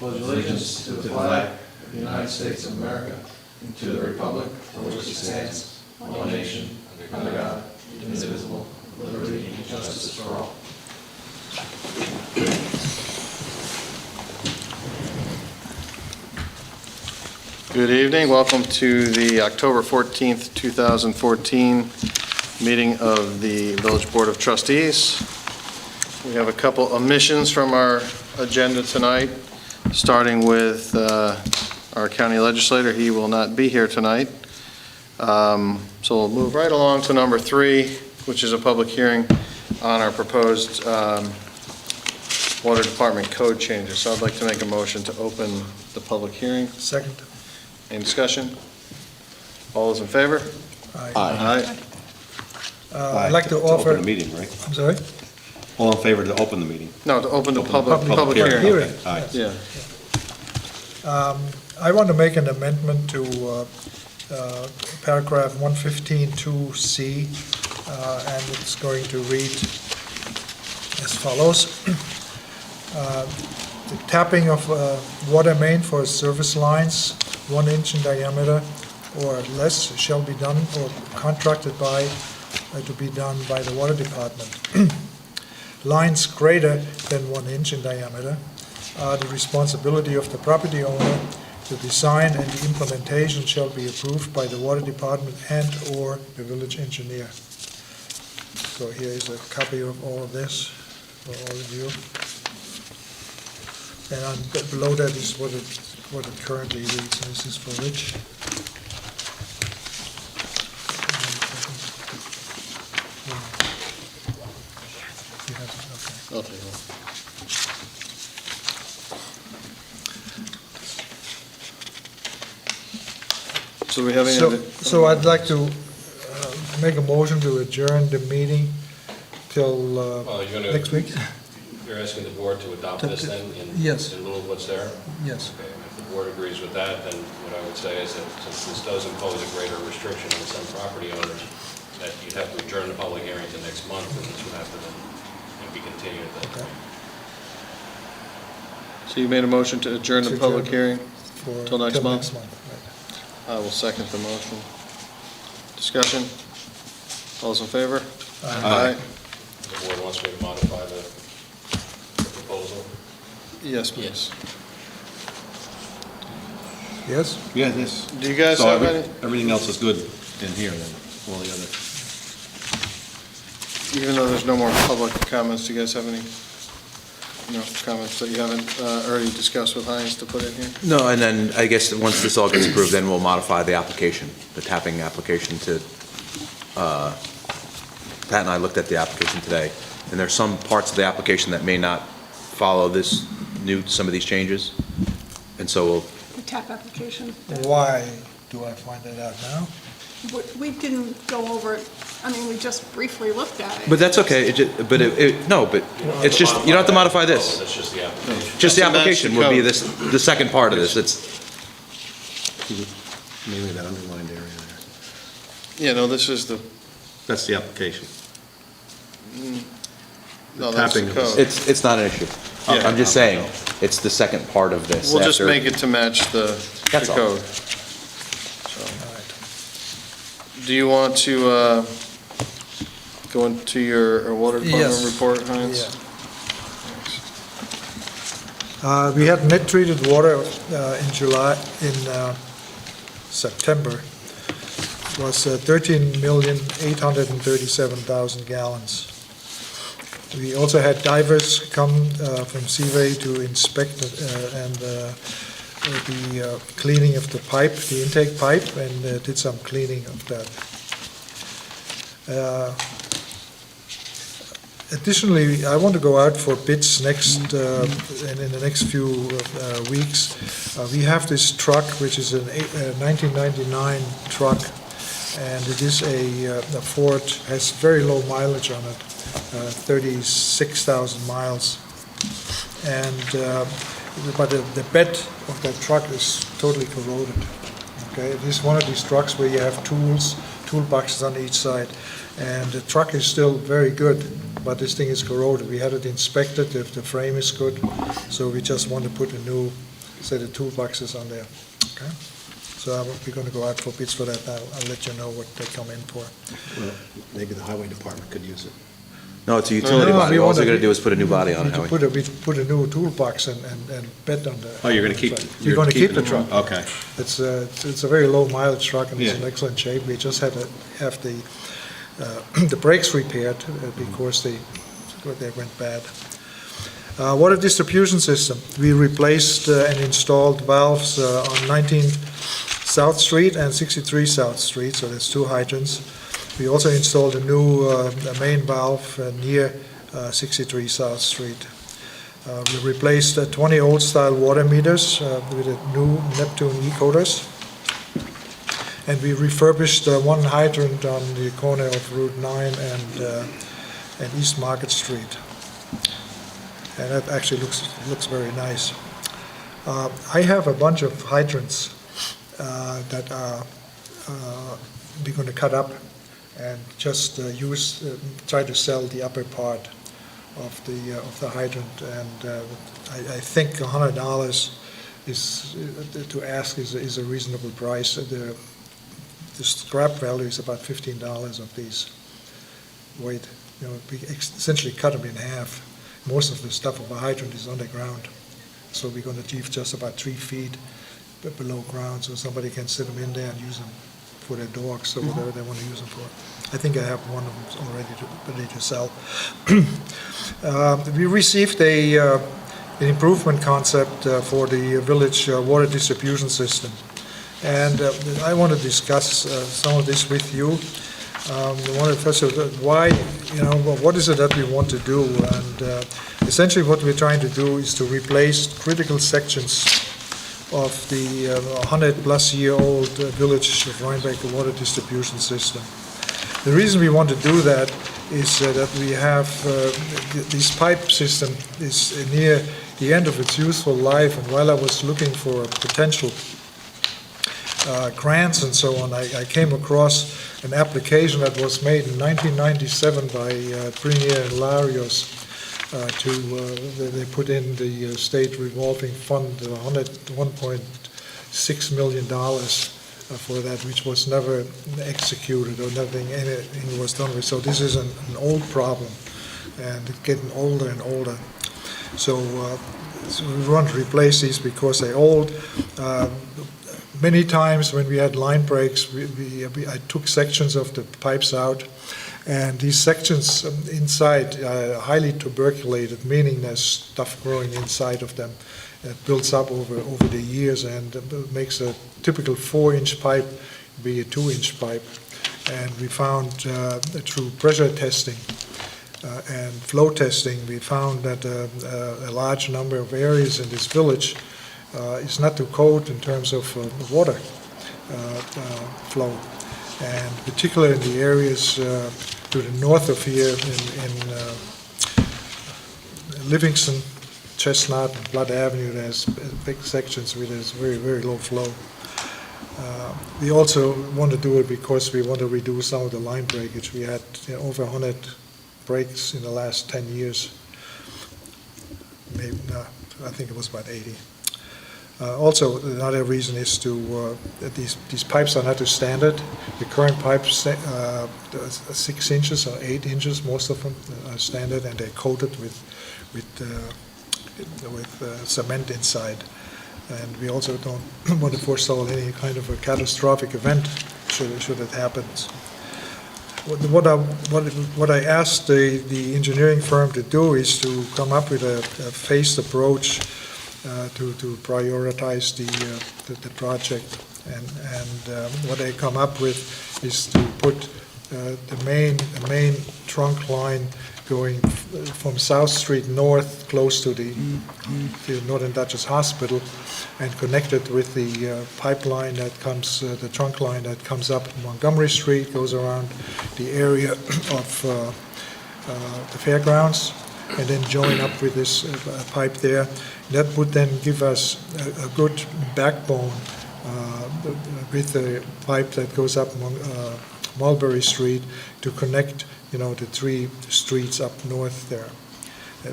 pledge allegiance to the flag of the United States of America and to the republic for which it stands, one nation, under God, indivisible, with liberty and justice for all. Good evening. Welcome to the October 14th, 2014 meeting of the Village Board of Trustees. We have a couple omissions from our agenda tonight, starting with our county legislator. He will not be here tonight. So we'll move right along to number 3, which is a public hearing on our proposed Water Department code changes. So I'd like to make a motion to open the public hearing. Second. Any discussion? All those in favor? Aye. Aye. I'd like to To offer... open the meeting, right? I'm sorry? All in favor to open the meeting? No, to open the Open the public hearing. hearing. Okay, aye. Yeah. I want to make an amendment to paragraph 115(2)(c), and it's going to read as follows. The tapping of water main for service lines 1 inch in diameter or less shall be done or contracted by to be done by the water department. Lines greater than 1 inch in diameter are the responsibility of the property owner. The design and the implementation shall be approved by the water department and/or the village engineer. So here is a copy of all of this for all of you. And below that is what it currently reads. This is for Rich. You have it, okay. I'll take it. So we have any other? So I'd like to make a motion to adjourn the meeting till Well, you're next week. You're asking the board to adopt this then Yes. in lieu of what's there? Yes. Okay, if the board agrees with that, then what I would say is that since this does impose a greater restriction on some property owners, that you'd have to adjourn the public hearing to next month, and this would have to then be continued at that Okay. point. So you made a motion to adjourn the To public adjourn. hearing? Till next month? Right. I will second the motion. Discussion? All those in favor? Aye. The board wants me to modify the proposal? Yes, please. Yes? Yeah, yes. Do you guys So have any? everything else is good in here then, all the other. Even though there's no more public comments, do you guys have any, comments that you haven't already discussed with Heinz to put in here? No, and then I guess once this all gets approved, then we'll modify the application, the tapping application to, Pat and I looked at the application today, and there's some parts of the application that may not follow some of these changes, and so we'll, The TAP application. Why do I find that out now? We didn't go over it, I mean, we just briefly looked at it. but that's okay, but it's just, you don't have to modify this. That's just the application. Just the That's application would be this, the second part of this, it's, Mainly that underlined area there. Yeah, no, this is the, That's the application. no, that's the tapping of code. it's not an issue. Yeah. I'm just saying, it's the second part of this. We'll just after- make it to match the That's all. code. All right. Do you want to go into your water department Yes. report, Heinz? Yeah. We had net treated water in September. It was 13,837,000 gallons. We also had divers come from Seaway to inspect the cleaning of the pipe, the intake pipe, and did some cleaning of that. Additionally, I want to go out for bids next, and in the next few weeks. We have this truck, which is a 1999 truck, and it is a Ford, has very low mileage on it, 36,000 miles. And, but the bed of that truck is totally corroded. Okay, it is one of these trucks where you have toolboxes on each side. And the truck is still very good, but this thing is corroded. We had it inspected, if the frame is good, so we just want to put a new say the toolboxes on there, okay? So we're going to go out for bids for that. I'll let you know what they come in for. Well, maybe the highway department could use it. No, it's a utility No, body. we All wanna- they're gonna do is put a new body on it, Howie. We put a new toolbox and bed on the. Oh, you're gonna keep. We're going to keep the truck. Okay. It's a very low mileage truck and it's in Yeah. excellent shape. We just had to have the brakes repaired because they went bad. Water distribution system. We replaced and installed valves on 19 South Street and 63 South Street, so there's 2 hydrants. We also installed a new main valve near 63 South Street. We replaced 20 old-style water meters with a new Neptune E-coders. And we refurbished 1 hydrant on the corner of Route 9 and East Market Street. And that actually looks very nice. I have a bunch of hydrants that are we're going to cut up and just try to sell the upper part of the hydrant. And I think $100 to ask is a reasonable price. The scrap value is about $15 of these weight. We essentially cut them in half. Most of the stuff of a hydrant is underground, so we're going to leave just about 3 feet below ground, so somebody can sit them in there and use them for their dogs or whatever they want to use them for. I think I have one of them already ready to sell. We received an improvement concept for the village water distribution system, and I want to discuss some of this with you. First of all, why, what is it that we want to do? And essentially what we're trying to do is to replace critical sections of the 100-plus-year-old village of Rhinebeck water distribution system. The reason we want to do that is that we have this pipe system is near the end of its useful life, and while I was looking for potential grants and so on, I came across an application that was made in 1997 by Premier and Larios. They put in the state revolving fund $1.6 million for that, which was never executed or anything was done with. So this is an old problem, and it's getting older and older. So we want to replace these because they're old. Many times when we had line breaks, I took sections of the pipes out, and these sections inside are highly tuberculated, meaning there's stuff growing inside of them. It builds up over the years and makes a typical 4-inch pipe be a 2-inch pipe. And we found through pressure testing and flow testing, we found that a large number of areas in this village is not to code in terms of water flow, and particularly in the areas to the north of here in Livingston, Chestnut, and Blood Avenue, there's big sections where there's very, very low flow. We also want to do it because we want to reduce some of the line breakage. We had over 100 breaks in the last 10 years. Maybe, I think it was about 80. Also, another reason is that these pipes are not the standard. The current pipes are 6 inches or 8 inches, most of them are standard, and they're coated with cement inside. And we also don't want to forestall any kind of a catastrophic event should it happen. What I asked the engineering firm to do is to come up with a phased approach to prioritize the project, and what they come up with is to put the main trunk line going from South Street north, close to the Northern Dutchess Hospital, and connected with the pipeline that comes, the trunk line that comes up Montgomery Street, goes around the area of the fairgrounds, and then join up with this pipe there. That would then give us a good backbone with the pipe that goes up Mulberry Street to connect, the 3 streets up north there,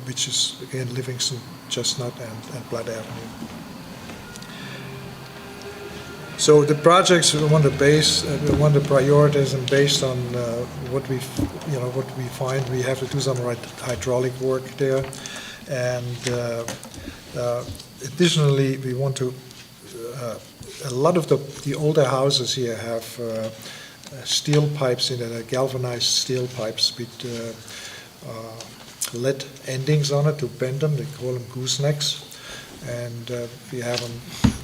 which is, again, Livingston, Chestnut, and Blood Avenue. So the projects we want to base, we want to prioritize them based on what we find. We have to do some hydraulic work there, and additionally, we want to. A lot of the older houses here have steel pipes in it, galvanized steel pipes with lead endings on it to bend them. They call them goosenecks, and we have them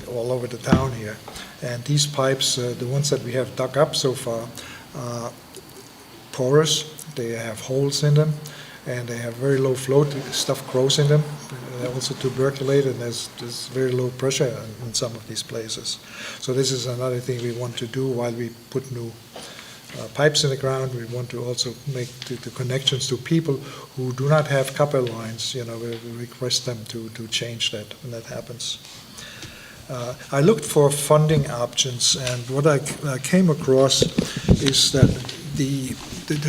all over the town here. And these pipes, the ones that we have dug up so far, are porous. They have holes in them, and they have very low flow. Stuff grows in them. They're also tuberculate, and there's very low pressure in some of these places. So this is another thing we want to do while we put new pipes in the ground. We want to also make the connections to people who do not have copper lines. We request them to change that when that happens. I looked for funding options, and what I came across is that the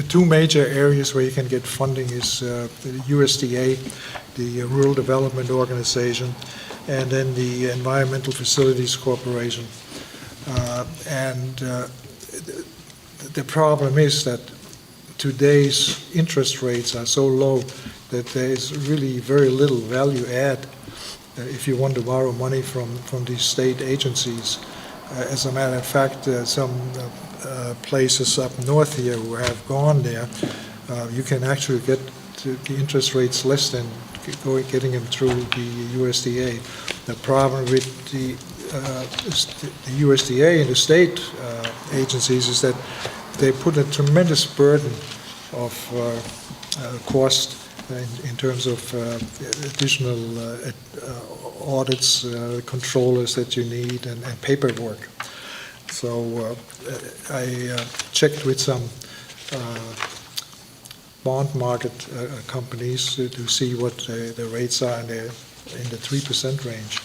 two major areas where you can get funding is the USDA, the Rural Development Organization, and then the Environmental Facilities Corporation. The problem is that today's interest rates are so low that there is really very little value add if you want to borrow money from these state agencies. As a matter of fact, some places up north here who have gone there, you can actually get the interest rates less than getting them through the USDA. The problem with the USDA and the state agencies is that they put a tremendous burden of cost in terms of additional audits, controllers that you need, and paperwork. So I checked with some bond market companies to see what the rates are, and they're in the 3% range.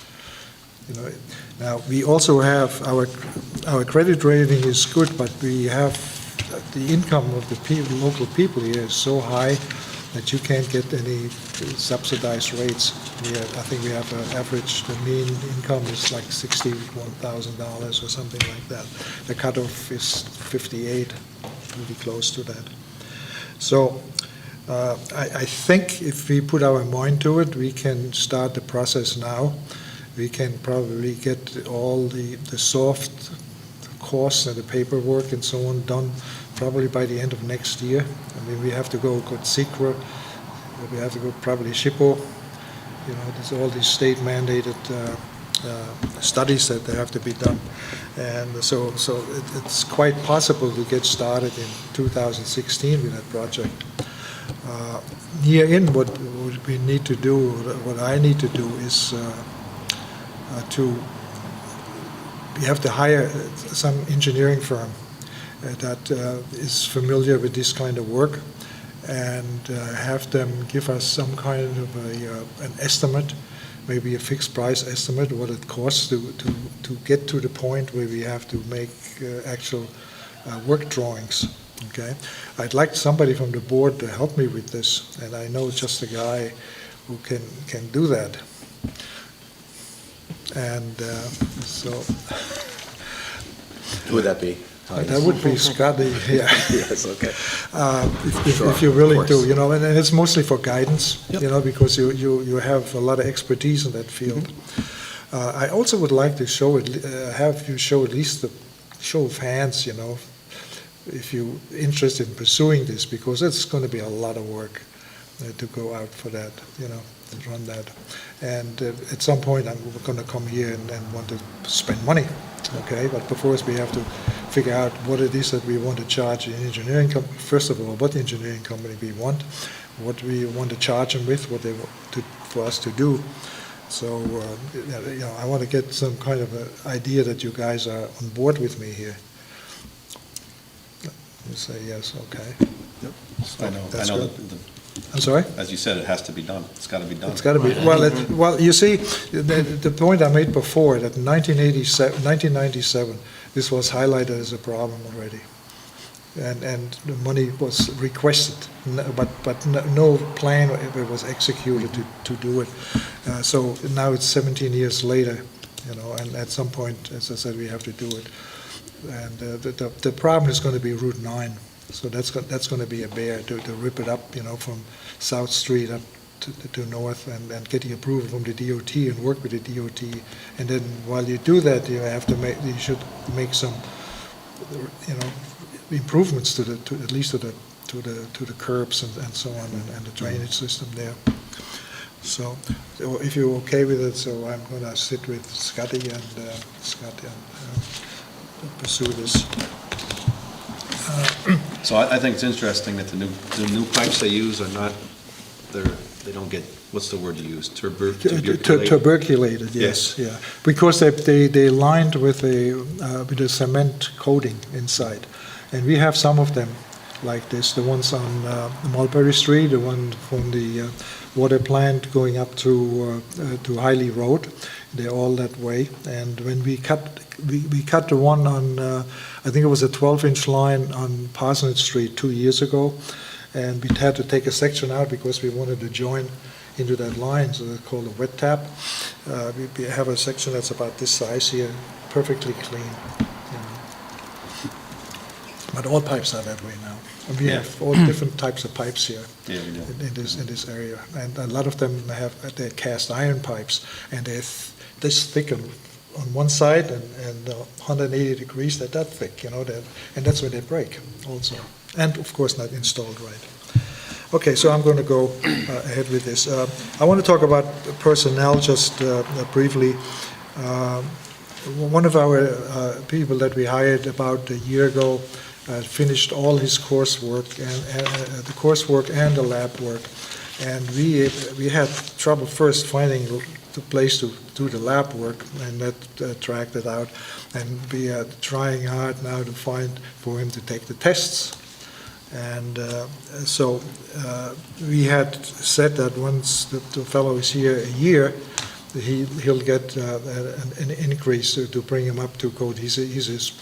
Now we also have our credit rating is good, but we have the income of the local people here is so high that you can't get any subsidized rates. I think we have an average, the mean income is like $61,000 or something like that. The cutoff is 58, really close to that. So I think if we put our mind to it, we can start the process now. We can probably get all the soft costs and the paperwork and so on done probably by the end of next year. I mean, we have to go SECRA, we have to go probably SHPO. There's all these state mandated studies that have to be done. And so it's quite possible to get started in 2016 with that project. Herein, what we need to do, what I need to do is we have to hire some engineering firm that is familiar with this kind of work, and have them give us some kind of an estimate, maybe a fixed price estimate, what it costs to get to the point where we have to make actual work drawings. Okay, I'd like somebody from the board to help me with this, and I know just a guy who can do that. And so, Who would that be? that would be Scotty. Yeah. Yes, okay. If you're willing to, of course. and it's mostly for guidance, Yep. because you have a lot of expertise in that field. I also would like to have you show at least the show of hands, if you're interested in pursuing this, because it's going to be a lot of work to go out for that, and run that. And at some point, I'm going to come here and want to spend money, okay? But before we have to figure out what it is that we want to charge the engineering company. First of all, what engineering company we want, what we want to charge them with, what they want for us to do. So, I want to get some kind of an idea that you guys are on board with me here. You say yes, okay. Yep. I know That's good. that I'm sorry? as you said, it has to be done. It's got to be done. It's got to be, well, you see, the point I made before, that in 1997, this was highlighted as a problem already. And the money was requested, but no plan was executed to do it. So now it's 17 years later, and at some point, as I said, we have to do it. And the problem is going to be Route 9, so that's going to be a bear to rip it up, from South Street up to north, and getting approval from the DOT and work with the DOT. And then while you do that, you should make some, improvements at least to the curbs and so on, and the drainage system there. So if you're okay with it, so I'm going to sit with Scotty and pursue this. So I think it's interesting that the new pipes they use are not, they don't get, what's the word you use? Tuberculated, yes, yeah. Because they lined with a cement coating inside. And we have some of them like this, the ones on Mulberry Street, the one from the water plant going up to Hiley Road. They're all that way. And when we cut the one on, I think it was a 12-inch line on Parsonage Street 2 years ago, and we had to take a section out because we wanted to join into that line, so it's called a wet tap. We have a section that's about this size here, perfectly clean. But all pipes are that way now. And we have all different types of pipes here in this area, and a lot of them they're cast iron pipes, and they're this thick on one side and 180 degrees. They're that thick, and that's where they break also, and of course not installed right. Okay, so I'm going to go ahead with this. I want to talk about personnel just briefly. One of our people that we hired about a year ago finished all his coursework, and the coursework and the lab work. And we had trouble first finding the place to do the lab work, and that dragged it out. And we are trying hard now to find for him to take the tests. And so we had said that once the fellow is here a year, he'll get an increase to bring him up to code. He's his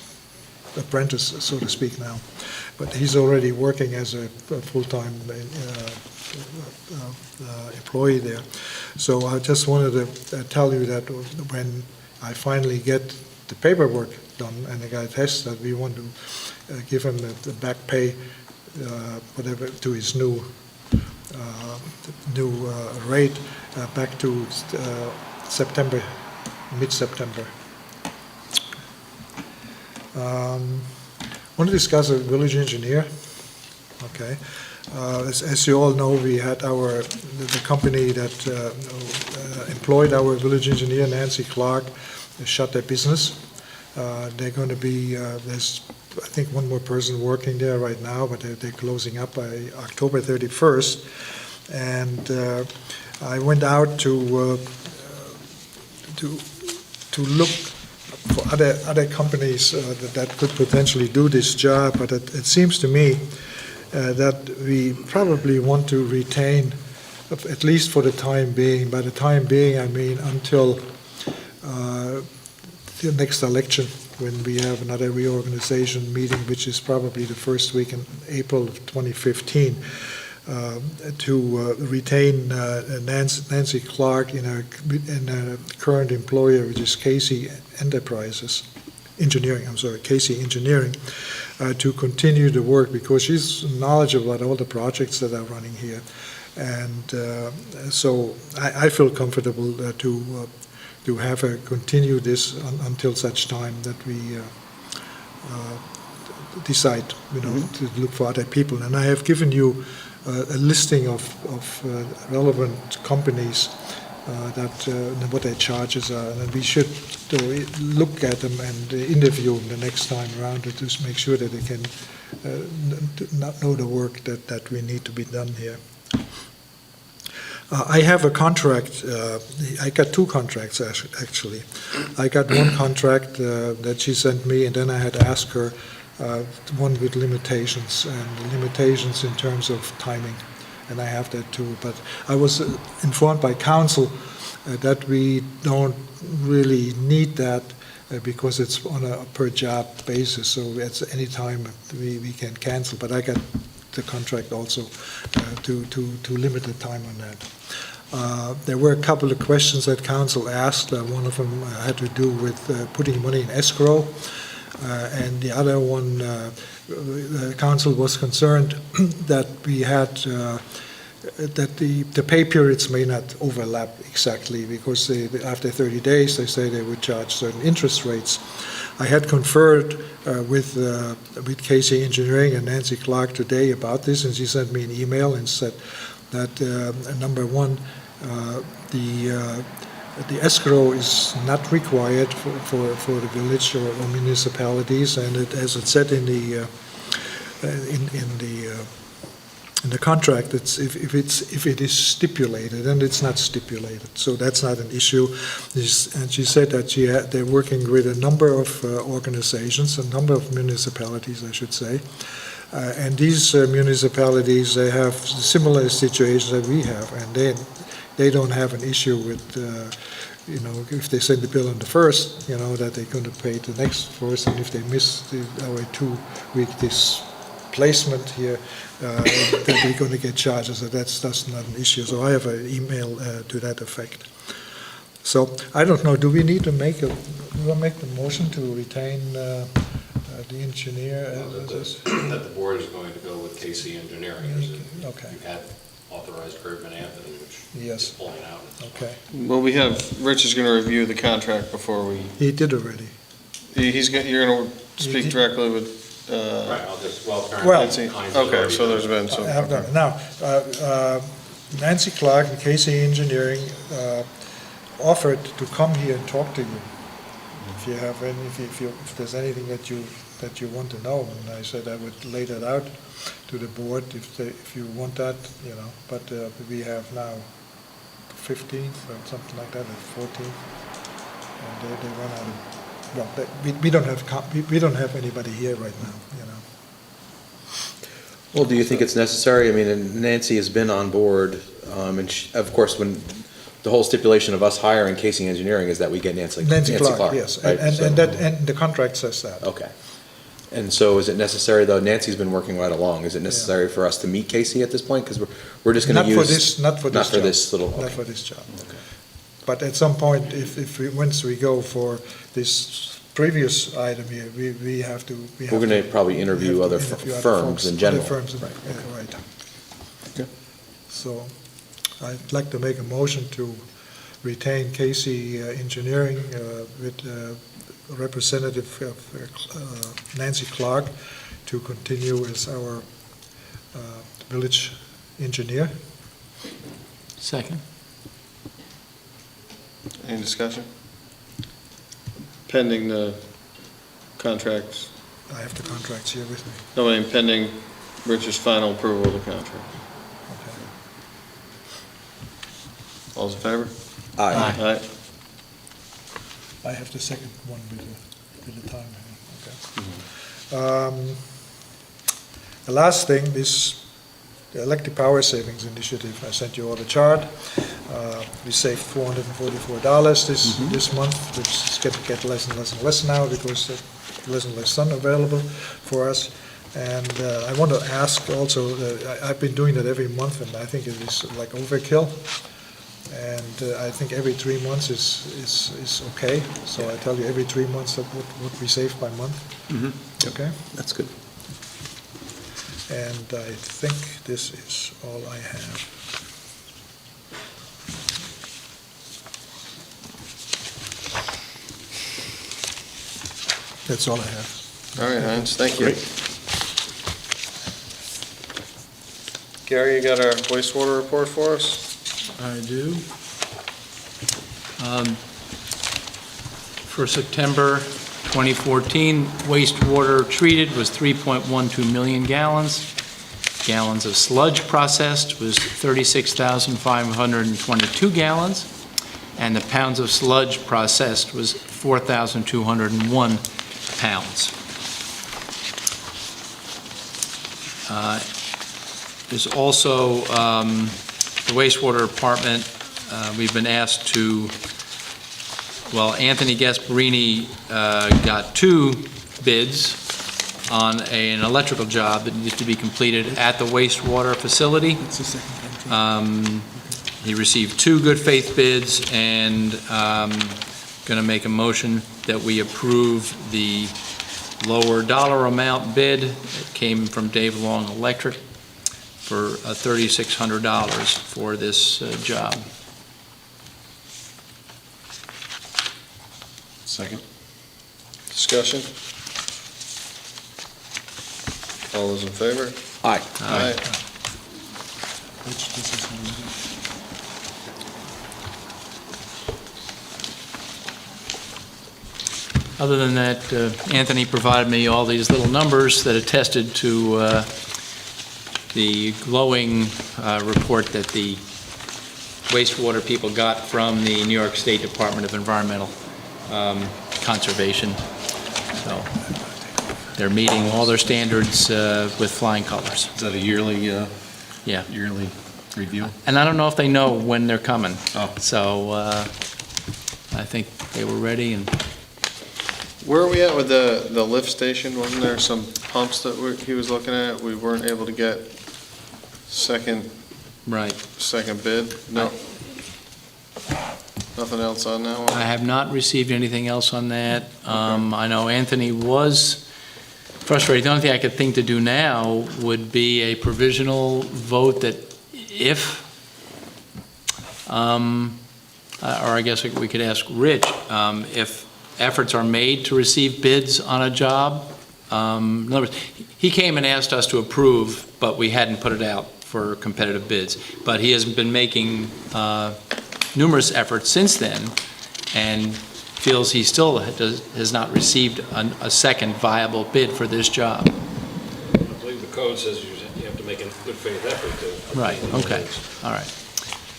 apprentice, so to speak, now. But he's already working as a full-time employee there. So I just wanted to tell you that when I finally get the paperwork done and the guy tests, that we want to give him the back pay, whatever, to his new rate back to September, mid-September. I want to discuss a village engineer. Okay. As you all know, we had the company that employed our village engineer, Nancy Clark, shut their business. They're going to be, there's I think one more person working there right now, but they're closing up by October 31st. And I went out to look for other companies that could potentially do this job, but it seems to me that we probably want to retain, at least for the time being. By the time being, I mean until the next election, when we have another reorganization meeting, which is probably the first week in April of 2015, to retain Nancy Clark in a current employer, which is Casey Engineering, to continue the work, because she's knowledgeable about all the projects that are running here. And so I feel comfortable to have her continue this until such time that we decide, to look for other people. And I have given you a listing of relevant companies what their charges are, and we should look at them and interview them the next time around to just make sure that they can know the work that we need to be done here. I have a contract. I got two contracts, actually. I got one contract that she sent me, and then I had asked her one with limitations, and limitations in terms of timing, and I have that too. But I was informed by council that we don't really need that because it's on a per-job basis, so at any time we can cancel. But I got the contract also to limit the time on that. There were a couple of questions that council asked. One of them had to do with putting money in escrow, and the other one, the council was concerned that we had that the pay periods may not overlap exactly, because after 30 days, they say they would charge certain interest rates. I had conferred with Casey Engineering and Nancy Clark today about this, and she sent me an email and said that, number one, the escrow is not required for the village or municipalities, and as it said in the contract, if it is stipulated, and it's not stipulated, so that's not an issue. And she said that they're working with a number of organizations, a number of municipalities, I should say, and these municipalities, they have similar situations that we have, and they don't have an issue with, if they send the bill on the first, that they're going to pay the next first, and if they miss our 2-week displacement here, that they're going to get charges. So that's not an issue. So I have an email to that effect. So I don't know. Do we need to make the motion to retain the engineer? That the board is going to go with KC Engineering. Okay. You had authorized Groveman Anthony, which Yes. is pulling out. Okay. Well, Rich is going to review the contract before we, He did already. you're going to speak directly with, Right, I'll just, well, Well- apparently. Heinz has okay, already so done there's it. been some. I have done it. Now, Nancy Clark and Casey Engineering offered to come here and talk to you. If you have any, if there's anything that you want to know, and I said I would lay that out to the board if you want that, But we have now 15th or something like that, or 14th, and they run out of. Well, we don't have anybody here right now, Well, do you think it's necessary? I mean, and Nancy has been on board, and of course, when the whole stipulation of us hiring Casey Engineering is that we get Nancy Clark. Yes, right? and the contract says that. Okay. And so is it necessary, though, Nancy's been working right along, is it necessary for us to meet Casey at this point? Because we're just going to use. Not for this job. Little. Not Okay. for this job. But at some point, once we go for this previous item here, we have to. We're going to probably interview other firms in general. Other firms, right. Okay. So I'd like to make a motion to retain Casey Engineering with representative of Nancy Clark to continue as our village engineer. Second. Any discussion? Pending the contracts, I have the contracts here with me. no, I mean pending Rich's final approval of the contract. Okay. All's in favor? Aye. Aye. I have the second one with the time. Okay. The last thing is the electric power savings initiative. I sent you all the chart. We saved $444 this month, which is going to get less and less and less now because there's less and less sun available for us. And I want to ask also, I've been doing that every month, and I think it is like overkill. And I think every 3 months is okay. So I tell you every 3 months what we save by month. Mm-hmm. Okay? That's good. And I think this is all I have. That's all I have. All right, Heinz, thank you. Gary, you got our wastewater report for us? I do. For September 2014, wastewater treated was 3.12 million gallons. Gallons of sludge processed was 36,522 gallons, and the pounds of sludge processed was 4,201 pounds. There's also the wastewater department, we've been asked to, well, Anthony Gasparini got 2 bids on an electrical job that needs to be completed at the wastewater facility. That's the second contract. He received 2 good faith bids, and going to make a motion that we approve the lower dollar amount bid. It came from Dave Long Electric for $3,600 for this job. Second? Discussion? All those in favor? Aye. Aye. Which this is already. Other than that, Anthony provided me all these little numbers that attested to the glowing report that the wastewater people got from the New York State Department of Environmental Conservation. So they're meeting all their standards with flying colors. Is that a yearly, Yeah. yearly review? And I don't know if they know when they're coming. Oh. So I think they were ready, and Where are we at with the lift station? Wasn't there some pumps that he was looking at? We weren't able to get second right. bid? No? Nothing else on that one? I have not received anything else on that. I know Anthony was frustrated. The only thing I could think to do now would be a provisional vote that if, or I guess we could ask Rich, if efforts are made to receive bids on a job. In other words, he came and asked us to approve, but we hadn't put it out for competitive bids. But he has been making numerous efforts since then, and feels he still has not received a second viable bid for this job. I believe the code says you have to make a good faith effort to. Right, okay, all right.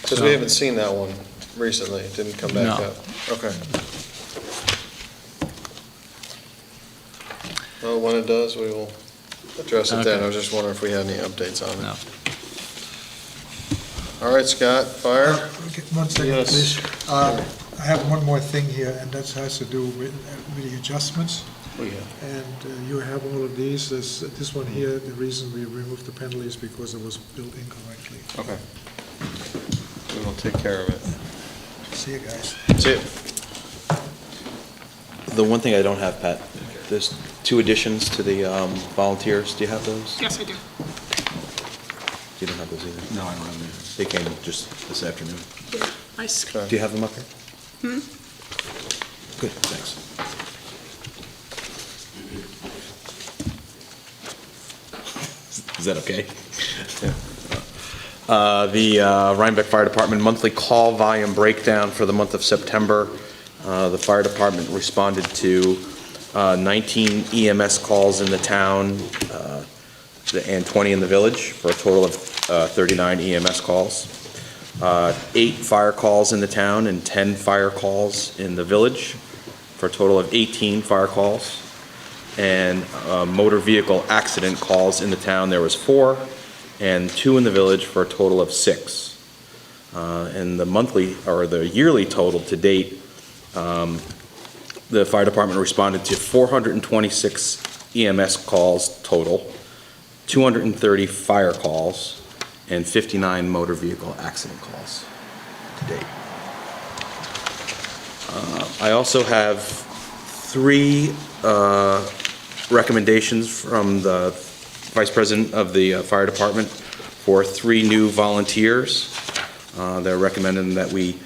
Because we haven't seen that one recently. It didn't come back No. up. Okay. Well, when it does, we will address it then. Okay. I was just wondering if we had any updates on it. No. All right, Scott, fire? Okay, 1 second, Yes. please. I have one more thing here, and that has to do with the adjustments. Oh, yeah. And you have all of these. This one here, the reason we removed the penalty is because it was billed incorrectly. Okay. We will take care of it. See you guys. See it. The one thing I don't have, Pat, there's 2 additions to the volunteers. Do you have those? Yes, I do. You don't have those either? No, I don't have any. They came just this afternoon. Yeah, I s- Okay. Do you have them up here? Good, thanks. Is that okay? The Rhinebeck Fire Department monthly call volume breakdown for the month of September. The fire department responded to 19 EMS calls in the town and 20 in the village, for a total of 39 EMS calls. 8 fire calls in the town and 10 fire calls in the village, for a total of 18 fire calls. And motor vehicle accident calls in the town, there was 4, and 2 in the village, for a total of 6. And the monthly, or the yearly total to date, the fire department responded to 426 EMS calls total, 230 fire calls, and 59 motor vehicle accident calls to date. I also have 3 recommendations from the Vice President of the Fire Department for 3 new volunteers. They're recommending that we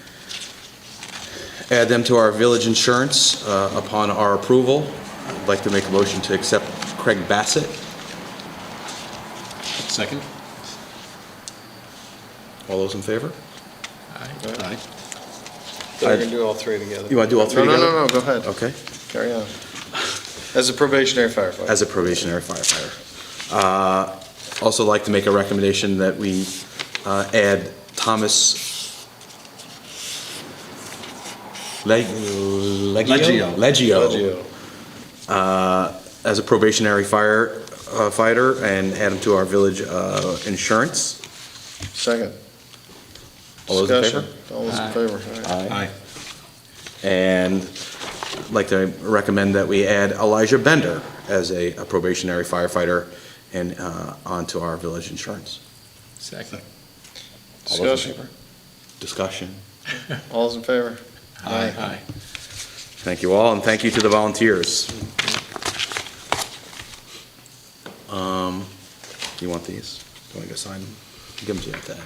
add them to our village insurance upon our approval. I'd like to make a motion to accept Craig Bassett. Second? All those in favor? Aye. So we're going to do all 3 together. You want to do all 3 together? No, go ahead. Okay. Carry on. As a probationary firefighter. As a probationary firefighter. Also like to make a recommendation that we add Thomas Leggio as a probationary firefighter, and add him to our village insurance. Second. All those in favor? Discussion. All those in favor? All right. Aye. And I'd like to recommend that we add Elijah Bender as a probationary firefighter and onto our village insurance. Second. All those in Discussion. favor? Discussion. All's in favor? Aye. Thank you all, and thank you to the volunteers. You want these? Do I go sign them? Give them to you at the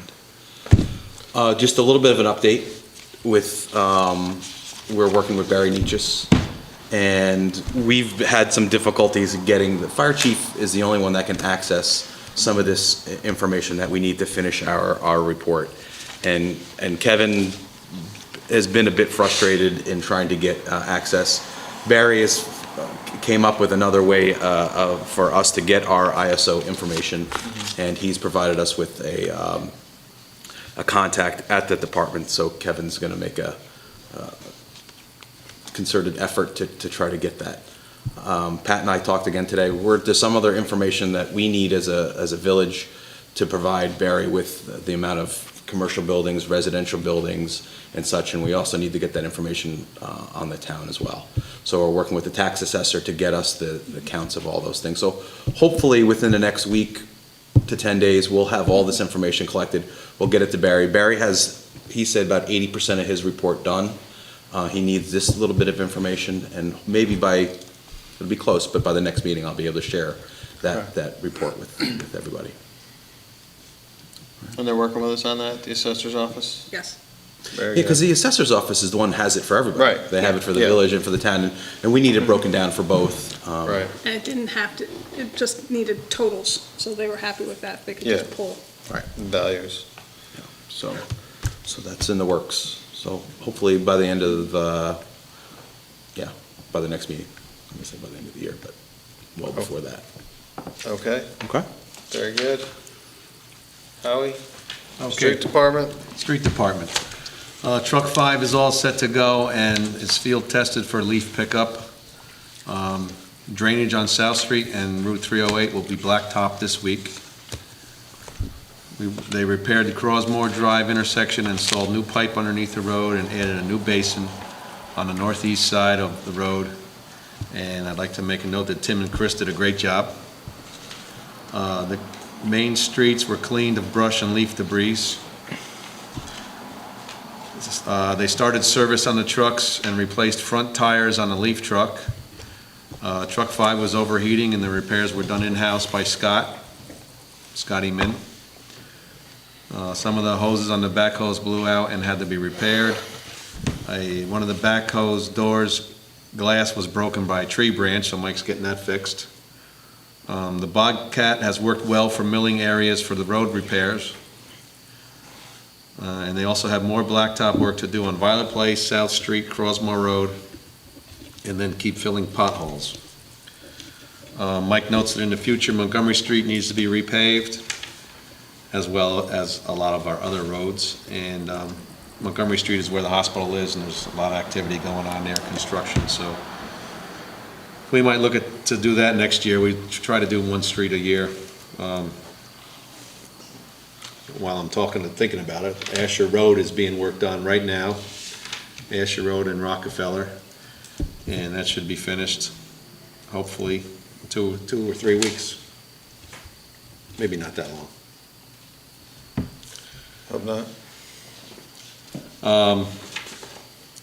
end. Just a little bit of an update with, we're working with Barry Nietzsche, and we've had some difficulties getting, the fire chief is the only one that can access some of this information that we need to finish our report. And Kevin has been a bit frustrated in trying to get access. Barry came up with another way for us to get our ISO information, and he's provided us with a contact at the department, so Kevin's going to make a concerted effort to try to get that. Pat and I talked again today. There's some other information that we need as a village to provide Barry with the amount of commercial buildings, residential buildings, and such, and we also need to get that information on the town as well. So we're working with the tax assessor to get us the counts of all those things. So hopefully within the next week to 10 days, we'll have all this information collected. We'll get it to Barry. Barry has, he said, about 80% of his report done. He needs this little bit of information, and maybe it'll be close, but by the next meeting, I'll be able to share that report with everybody. And they're working with us on that, the assessor's office? Yes. Very Yeah, because good. the assessor's office is the one who has it for everybody. Right. They have it for the Yeah. village and for the town, and we need it broken down for both. Right, And it didn't have to, it just needed totals, so they were happy with that. They could just Yeah. pull. values. So that's in the works. So hopefully by the end of, by the next meeting. I'm gonna say by the end of the year, but well before that. Okay, Okay. very good. Howie? Okay. Street Department? Street Department. Truck 5 is all set to go and is field tested for leaf pickup. Drainage on South Street and Route 308 will be blacktopped this week. They repaired the Crosmore Drive intersection, installed new pipe underneath the road, and added a new basin on the northeast side of the road. And I'd like to make a note that Tim and Chris did a great job. The main streets were cleaned of brush and leaf debris. They started service on the trucks and replaced front tires on the leaf truck. Truck 5 was overheating, and the repairs were done in-house by Scotty Min. Some of the hoses on the backhoes blew out and had to be repaired. One of the backhoe's doors glass was broken by a tree branch, so Mike's getting that fixed. The Bobcat has worked well for milling areas for the road repairs. And they also have more blacktop work to do on Violet Place, South Street, Crosmore Road, and then keep filling potholes. Mike notes that in the future, Montgomery Street needs to be repaved, as well as a lot of our other roads. And Montgomery Street is where the hospital is, and there's a lot of activity going on there, construction, so we might look to do that next year. We try to do one street a year. While I'm talking and thinking about it, Asher Road is being worked on right now, Asher Road and Rockefeller, and that should be finished, hopefully, 2 or 3 weeks. Maybe not that long. Hope not.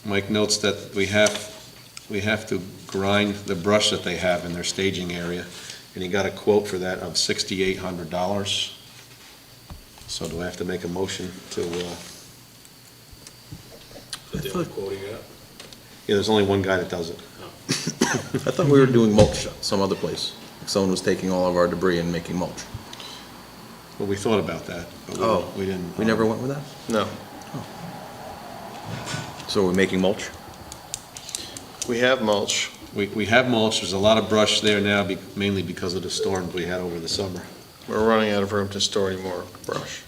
Mike notes that we have to grind the brush that they have in their staging area, and he got a quote for that of $6,800. So do I have to make a motion to, The only quote you got? yeah, there's only one guy that does it. I thought we were doing mulch some other place. Someone was taking all of our debris and making mulch. Well, we thought about that, but we didn't. We never went with that? No. So we're making mulch? We have mulch. We have mulch, there's a lot of brush there now, mainly because of the storms we had over the summer. We're running out of room to store any more brush.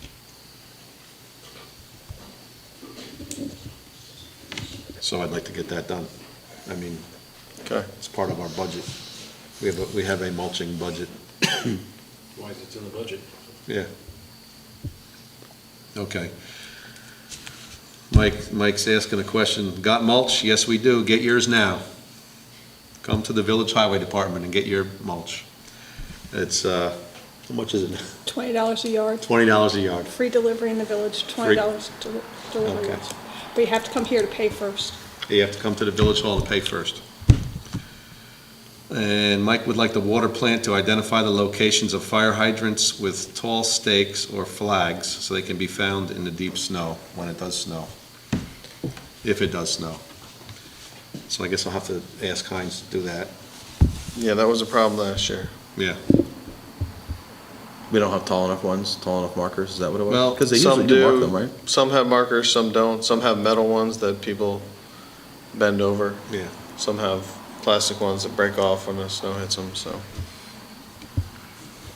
So I'd like to get that done. I mean, Okay. it's part of our budget. We have a mulching budget. Why is it in the budget? Yeah. Okay. Mike's asking a question. Got mulch? Yes, we do. Get yours now. Come to the Village Highway Department and get your mulch. It's, how much is it? $20 a yard, $20 a yard. free delivery in the village, $20 to delivery Okay. rights. But you have to come here to pay first. You have to come to the village hall and pay first. And Mike would like the water plant to identify the locations of fire hydrants with tall stakes or flags so they can be found in the deep snow when it does snow, if it does snow. So I guess I'll have to ask Heinz to do that. Yeah, that was a problem last year. Yeah. We don't have tall enough ones, tall enough markers, is that what it was? Well, Because they Some usually do mark them, right? Some have markers, some don't. Some have metal ones that people bend over. Yeah. Some have plastic ones that break off when the snow hits them, so.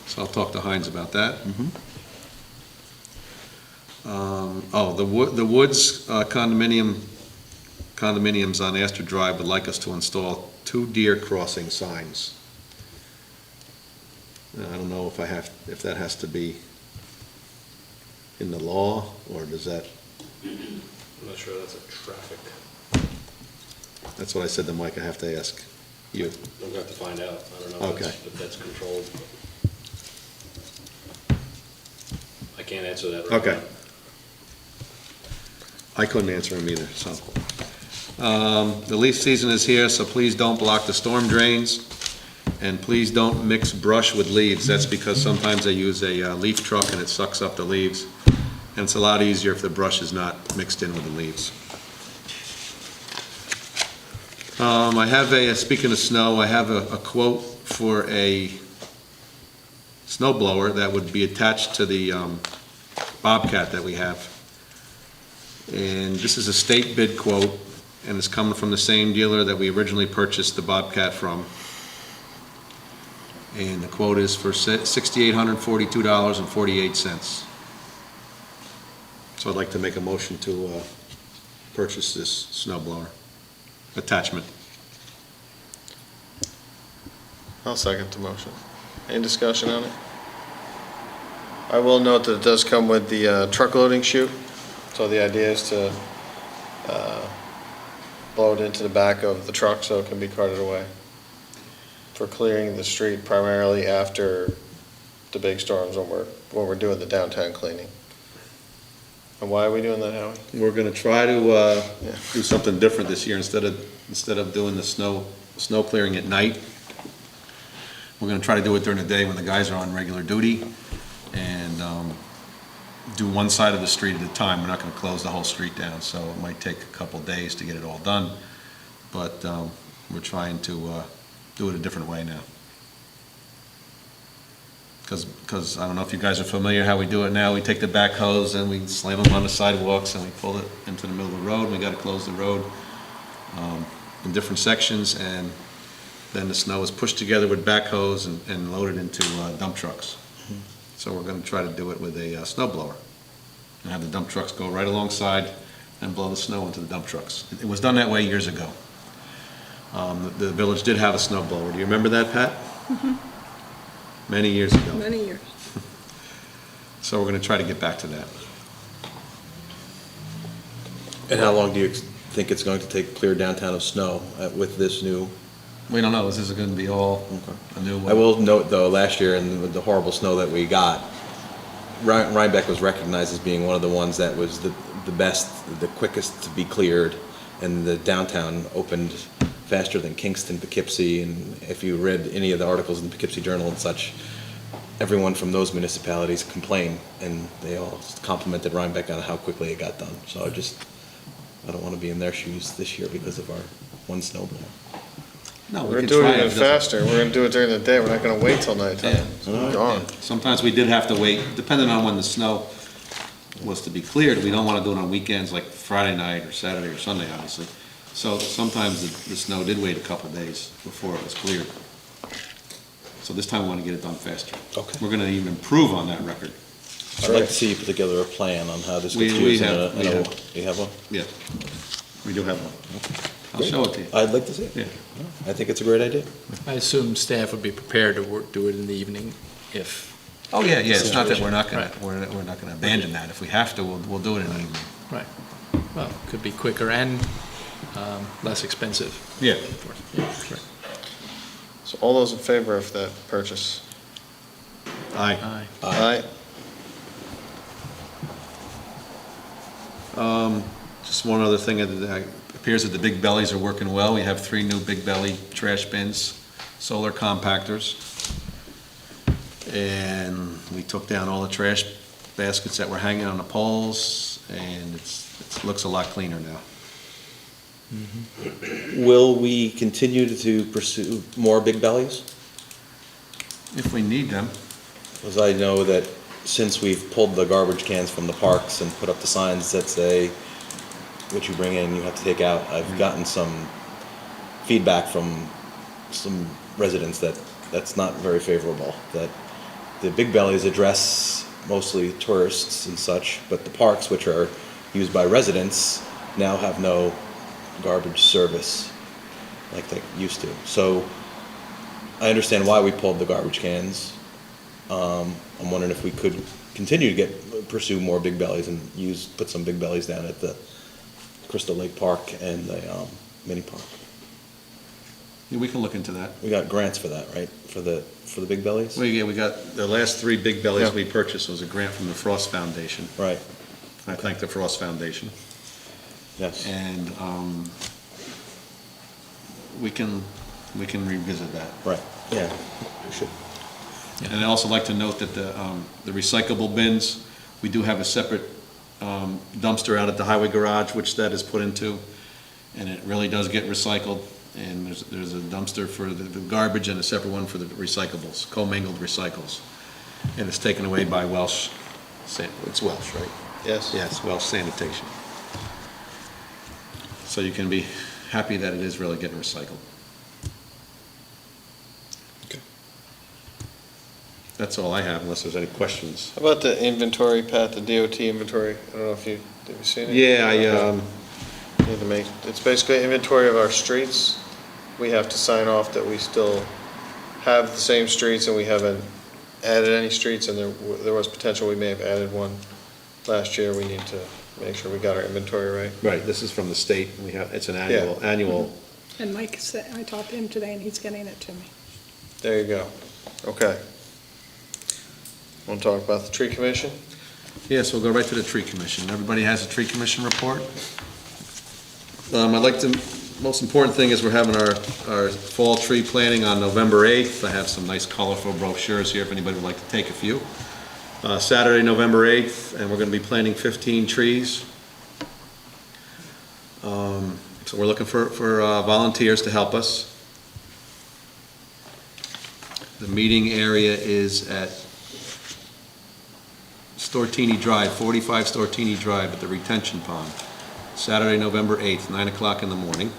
So I'll talk to Heinz about that. Mhm. The Woods condominiums on Astor Drive would like us to install 2 deer crossing signs. Now, I don't know if that has to be in the law, or does that, I'm not sure that's a traffic, that's what I said to Mike, I have to ask you. I'm going to have to find out. I don't know Okay. if that's controlled. I can't answer that right now. Okay. I couldn't answer him either, so. The leaf season is here, so please don't block the storm drains, and please don't mix brush with leaves. That's because sometimes they use a leaf truck and it sucks up the leaves, and it's a lot easier if the brush is not mixed in with the leaves. I have speaking of snow, I have a quote for a snow blower that would be attached to the Bobcat that we have. And this is a state bid quote, and it's coming from the same dealer that we originally purchased the Bobcat from. And the quote is for $6,842.48. So I'd like to make a motion to purchase this snow blower attachment. I'll second the motion. Any discussion on it? I will note that it does come with the truck loading chute, so the idea is to blow it into the back of the truck so it can be carted away for clearing the street primarily after the big storms when we're doing the downtown cleaning. And why are we doing that, Howie? We're gonna try to do something different this year. Instead of doing the snow clearing at night, we're gonna try to do it during the day when the guys are on regular duty, and do one side of the street at a time. We're not gonna close the whole street down, so it might take a couple days to get it all done. But we're trying to do it a different way now. Because I don't know if you guys are familiar how we do it now. We take the backhoes and we slam them on the sidewalks and we pull it into the middle of the road. We gotta close the road in different sections, and then the snow is pushed together with backhoes and loaded into dump trucks. So we're gonna try to do it with a snow blower and have the dump trucks go right alongside and blow the snow into the dump trucks. It was done that way years ago. The village did have a snow blower. Do you remember that, Pat? Many years ago. Many years. So we're gonna try to get back to that. And how long do you think it's going to take to clear downtown of snow with this new? We don't know, this is gonna be all a new one. I will note, though, last year, and with the horrible snow that we got, Rhinebeck was recognized as being one of the ones that was the best, the quickest to be cleared, and the downtown opened faster than Kingston, Poughkeepsie, and if you read any of the articles in the Poughkeepsie Journal and such, everyone from those municipalities complained, and they all complimented Rhinebeck on how quickly it got done. So I don't want to be in their shoes this year because of our one snow blower. No, We're can doing try it doesn't- faster. We're gonna do it during the day. We're not gonna wait till nighttime. Yeah. It's gone. Sometimes we did have to wait, depending on when the snow was to be cleared. We don't want to do it on weekends like Friday night or Saturday or Sunday, obviously. So sometimes the snow did wait a couple days before it was cleared. So this time we want to get it done faster. Okay. We're going to even improve on that record. I'd like to see you put together a plan on how this We- gets we used. have- we have. You have one? Yeah, we do have one. I'll show it to you. I'd like to see it. Yeah. I think it's a great idea. I assume staff would be prepared to do it in the evening if, Oh, yeah, it's not that we're not going Right. to, we're not going to abandon that. If we have to, we'll do it in the evening. right. Well, it could be quicker and less expensive. Yeah. Yeah, sure. So all those in favor of that purchase? Aye. Aye. Aye. Just one other thing, it appears that the big bellies are working well. We have 3 new big belly trash bins, solar compactors. And we took down all the trash baskets that were hanging on the poles, and it looks a lot cleaner now. Will we continue to pursue more big bellies? If we need them. Because I know that since we've pulled the garbage cans from the parks and put up the signs that say, what you bring in, you have to take out, I've gotten some feedback from some residents that that's not very favorable, that the big bellies address mostly tourists and such, but the parks, which are used by residents, now have no garbage service like they used to. So I understand why we pulled the garbage cans. I'm wondering if we could continue to pursue more big bellies and put some big bellies down at the Crystal Lake Park and the mini park. Yeah, we can look into that. We got grants for that, right? For the big bellies? We got, the last 3 big bellies Yeah. we purchased was a grant from the Frost Foundation. Right, I thank the Frost Foundation. yes. And we can revisit that. Right, yeah, we should. And I'd also like to note that the recyclable bins, we do have a separate dumpster out at the highway garage, which that is put into, and it really does get recycled. And there's a dumpster for the garbage and a separate one for the recyclables, commingled recycles. And it's taken away by Welsh, it's Welsh, right? Yes? Yes, Welsh Sanitation. So you can be happy that it is really getting recycled. Okay. That's all I have, unless there's any questions. How about the inventory, Pat, the DOT inventory? I don't know if have you seen it? Yeah, Need to make, it's basically inventory of our streets. We have to sign off that we still have the same streets and we haven't added any streets, and there was potential we may have added one last year. We need to make sure we got our inventory right. right, this is from the state, it's an annual. And Mike said, I talked to him today, and he's getting it to me. There you go. Okay. Want to talk about the tree commission? Yes, we'll go right to the tree commission. Everybody has a tree commission report. I'd like to, most important thing is we're having our fall tree planting on November 8th. I have some nice colorful brochures here if anybody would like to take a few. Saturday, November 8th, and we're going to be planting 15 trees. So we're looking for volunteers to help us. The meeting area is at Stortini Drive, 45 Stortini Drive at the retention pond. Saturday, November 8th, 9 o'clock in the morning.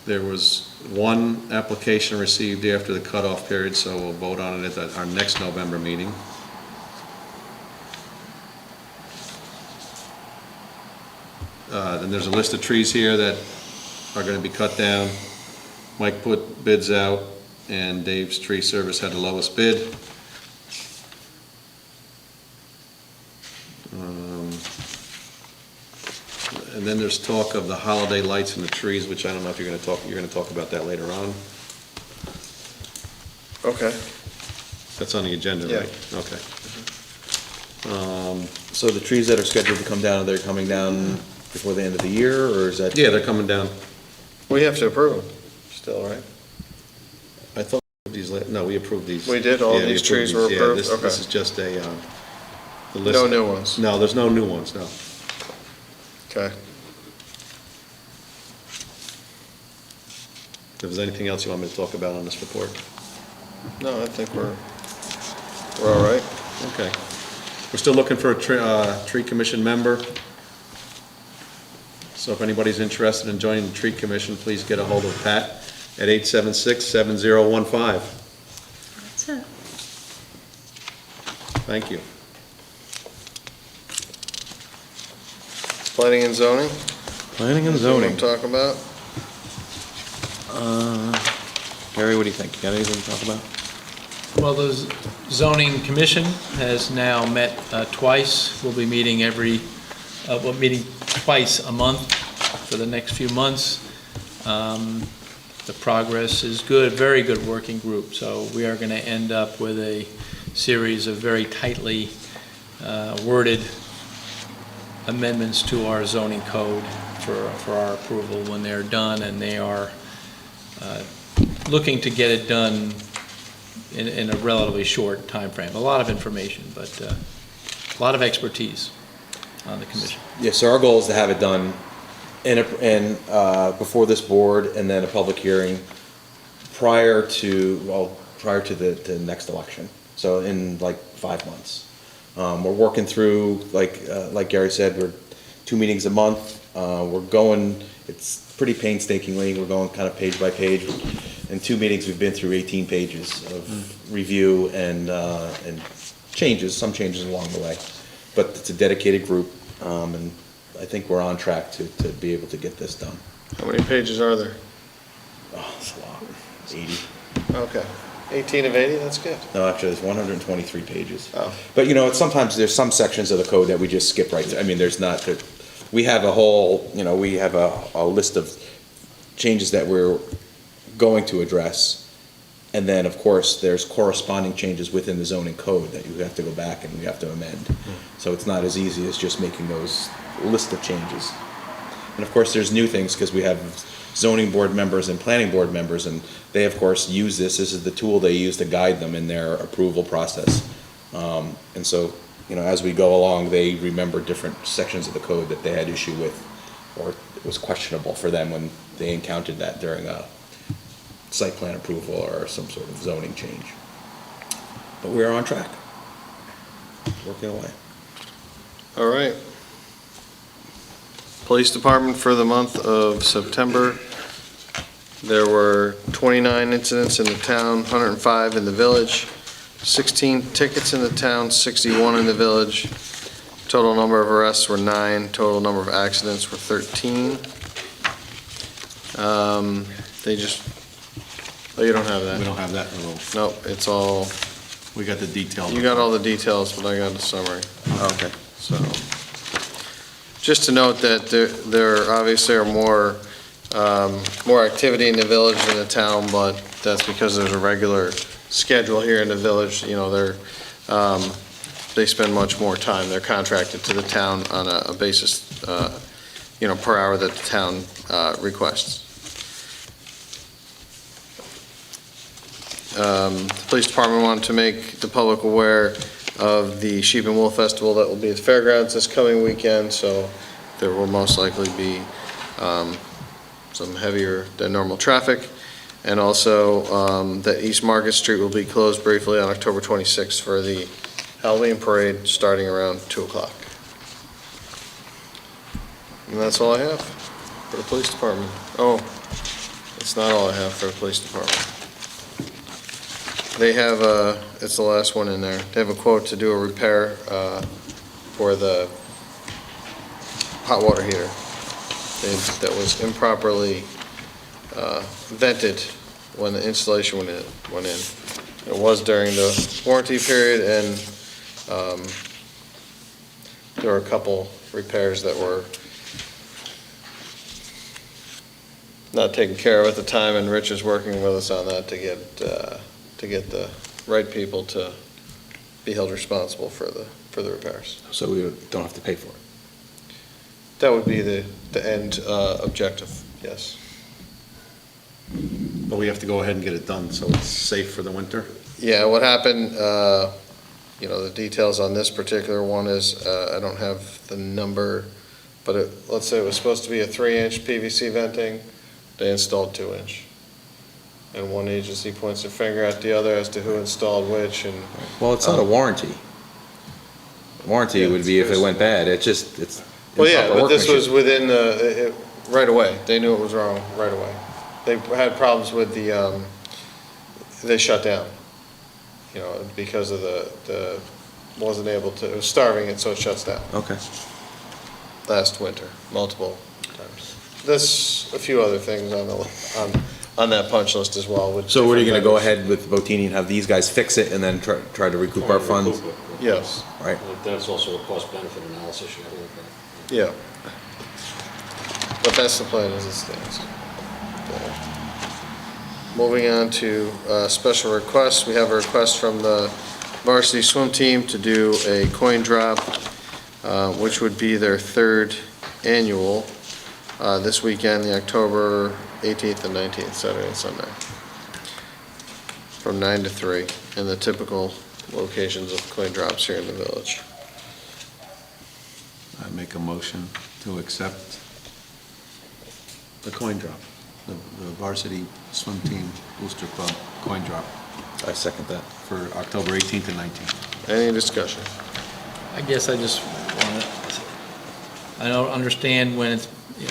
There was one application received after the cutoff period, so we'll vote on it at our next November meeting. Then there's a list of trees here that are going to be cut down. Mike put bids out, and Dave's Tree Service had the lowest bid. And then there's talk of the holiday lights and the trees, which I don't know if you're going to talk about that later on. Okay. That's on the agenda, Yeah. right? Okay. So the trees that are scheduled to come down, are they coming down before the end of the year, or is that? Yeah, they're coming down. We have to approve them still, right? I thought no, we approved these. We did? All Yeah, we these approved trees were these. approved? Yeah, Okay. this is just a, the list. No new ones? No, there's no new ones, no. Okay. If there's anything else you want me to talk about on this report? No, I think we're all right. Okay. We're still looking for a tree commission member. So if anybody's interested in joining the tree commission, please get a hold of Pat at 876-7015. That's it. Thank you. Planning and zoning? Planning and Anything zoning. to talk about? Gary, what do you think? You got anything to talk about? Well, the zoning commission has now met twice. We'll be meeting meeting twice a month for the next few months. The progress is good, very good working group. So we are going to end up with a series of very tightly worded amendments to our zoning code for our approval when they're done, and they are looking to get it done in a relatively short time frame. A lot of information, but a lot of expertise on the commission. Yes, so our goal is to have it done before this board, and then a public hearing prior to the next election, so in like 5 months. We're working through, like Gary said, we're 2 meetings a month. We're going, it's pretty painstakingly, we're going kind of page by page. In 2 meetings, we've been through 18 pages of review and changes, some changes along the way. But it's a dedicated group, and I think we're on track to be able to get this done. How many pages are there? Oh, it's a lot, 80. Okay. 18 of 80, that's good. No, actually, there's 123 pages. Oh. But, sometimes there's some sections of the code that we just skip right through. I mean, we have a whole, we have a list of changes that we're going to address. And then, of course, there's corresponding changes within the zoning code that you have to go back and we have to amend. So it's not as easy as just making those list of changes. And of course, there's new things because we have zoning board members and planning board members, and they, of course, use this. This is the tool they use to guide them in their approval process. And so, as we go along, they remember different sections of the code that they had issue with, or it was questionable for them when they encountered that during a site plan approval or some sort of zoning change. But we're on track, working away. All right. Police Department for the month of September, there were 29 incidents in the town, 105 in the village, 16 tickets in the town, 61 in the village. Total number of arrests were 9, total number of accidents were 13. Oh, you don't have that? We don't have that in a little, Nope, it's all, we got the detail. you got all the details, but I got the summary. Okay. So, just to note that there obviously are more activity in the village than the town, but that's because there's a regular schedule here in the village. They spend much more time. They're contracted to the town on a basis, per hour that the town requests. The police department wanted to make the public aware of the Sheep and Wool Festival that will be at the fairgrounds this coming weekend, so there will most likely be some heavier than normal traffic. And also that East Market Street will be closed briefly on October 26th for the Halloween parade starting around 2 o'clock. And that's all I have for the police department. Oh, it's not all I have for the police department. They have, it's the last one in there, they have a quote to do a repair for the hot water heater that was improperly vented when the installation went in. It was during the warranty period, and there were a couple repairs that were not taken care of at the time, and Rich is working with us on that to get the right people to be held responsible for the repairs. So we don't have to pay for it. That would be the end objective, yes. But we have to go ahead and get it done, so it's safe for the winter? Yeah, what happened, the details on this particular one is, I don't have the number, but let's say it was supposed to be a 3-inch PVC venting, they installed 2-inch. And one agency points their finger at the other as to who installed which, and. Well, it's not a warranty. Warranty Yeah, would be if it it's- went bad, it's Well, yeah, improper but this was workmanship. within right away. They knew it was wrong right away. They had problems with they shut down, because of the wasn't able to, it was starving it, so it shuts down. Okay. Last winter, multiple times. There's a few other things on that punch list as well. with So what are you gonna go different ahead with Botini and have these guys fix it and then try to recoup our funds? vendors. Yes, Right. That's also a cost-benefit analysis you have to look at. yeah. But that's the plan as it stands. Moving on to special requests, we have a request from the varsity swim team to do a coin drop, which would be their third annual, this weekend, the October 18th and 19th, Saturday and Sunday, from 9 to 3, in the typical locations of coin drops here in the village. I make a motion to accept the coin drop, the varsity swim team booster club coin drop I second that. for October 18th and 19th. Any discussion? I guess I just want to, I don't understand when it's,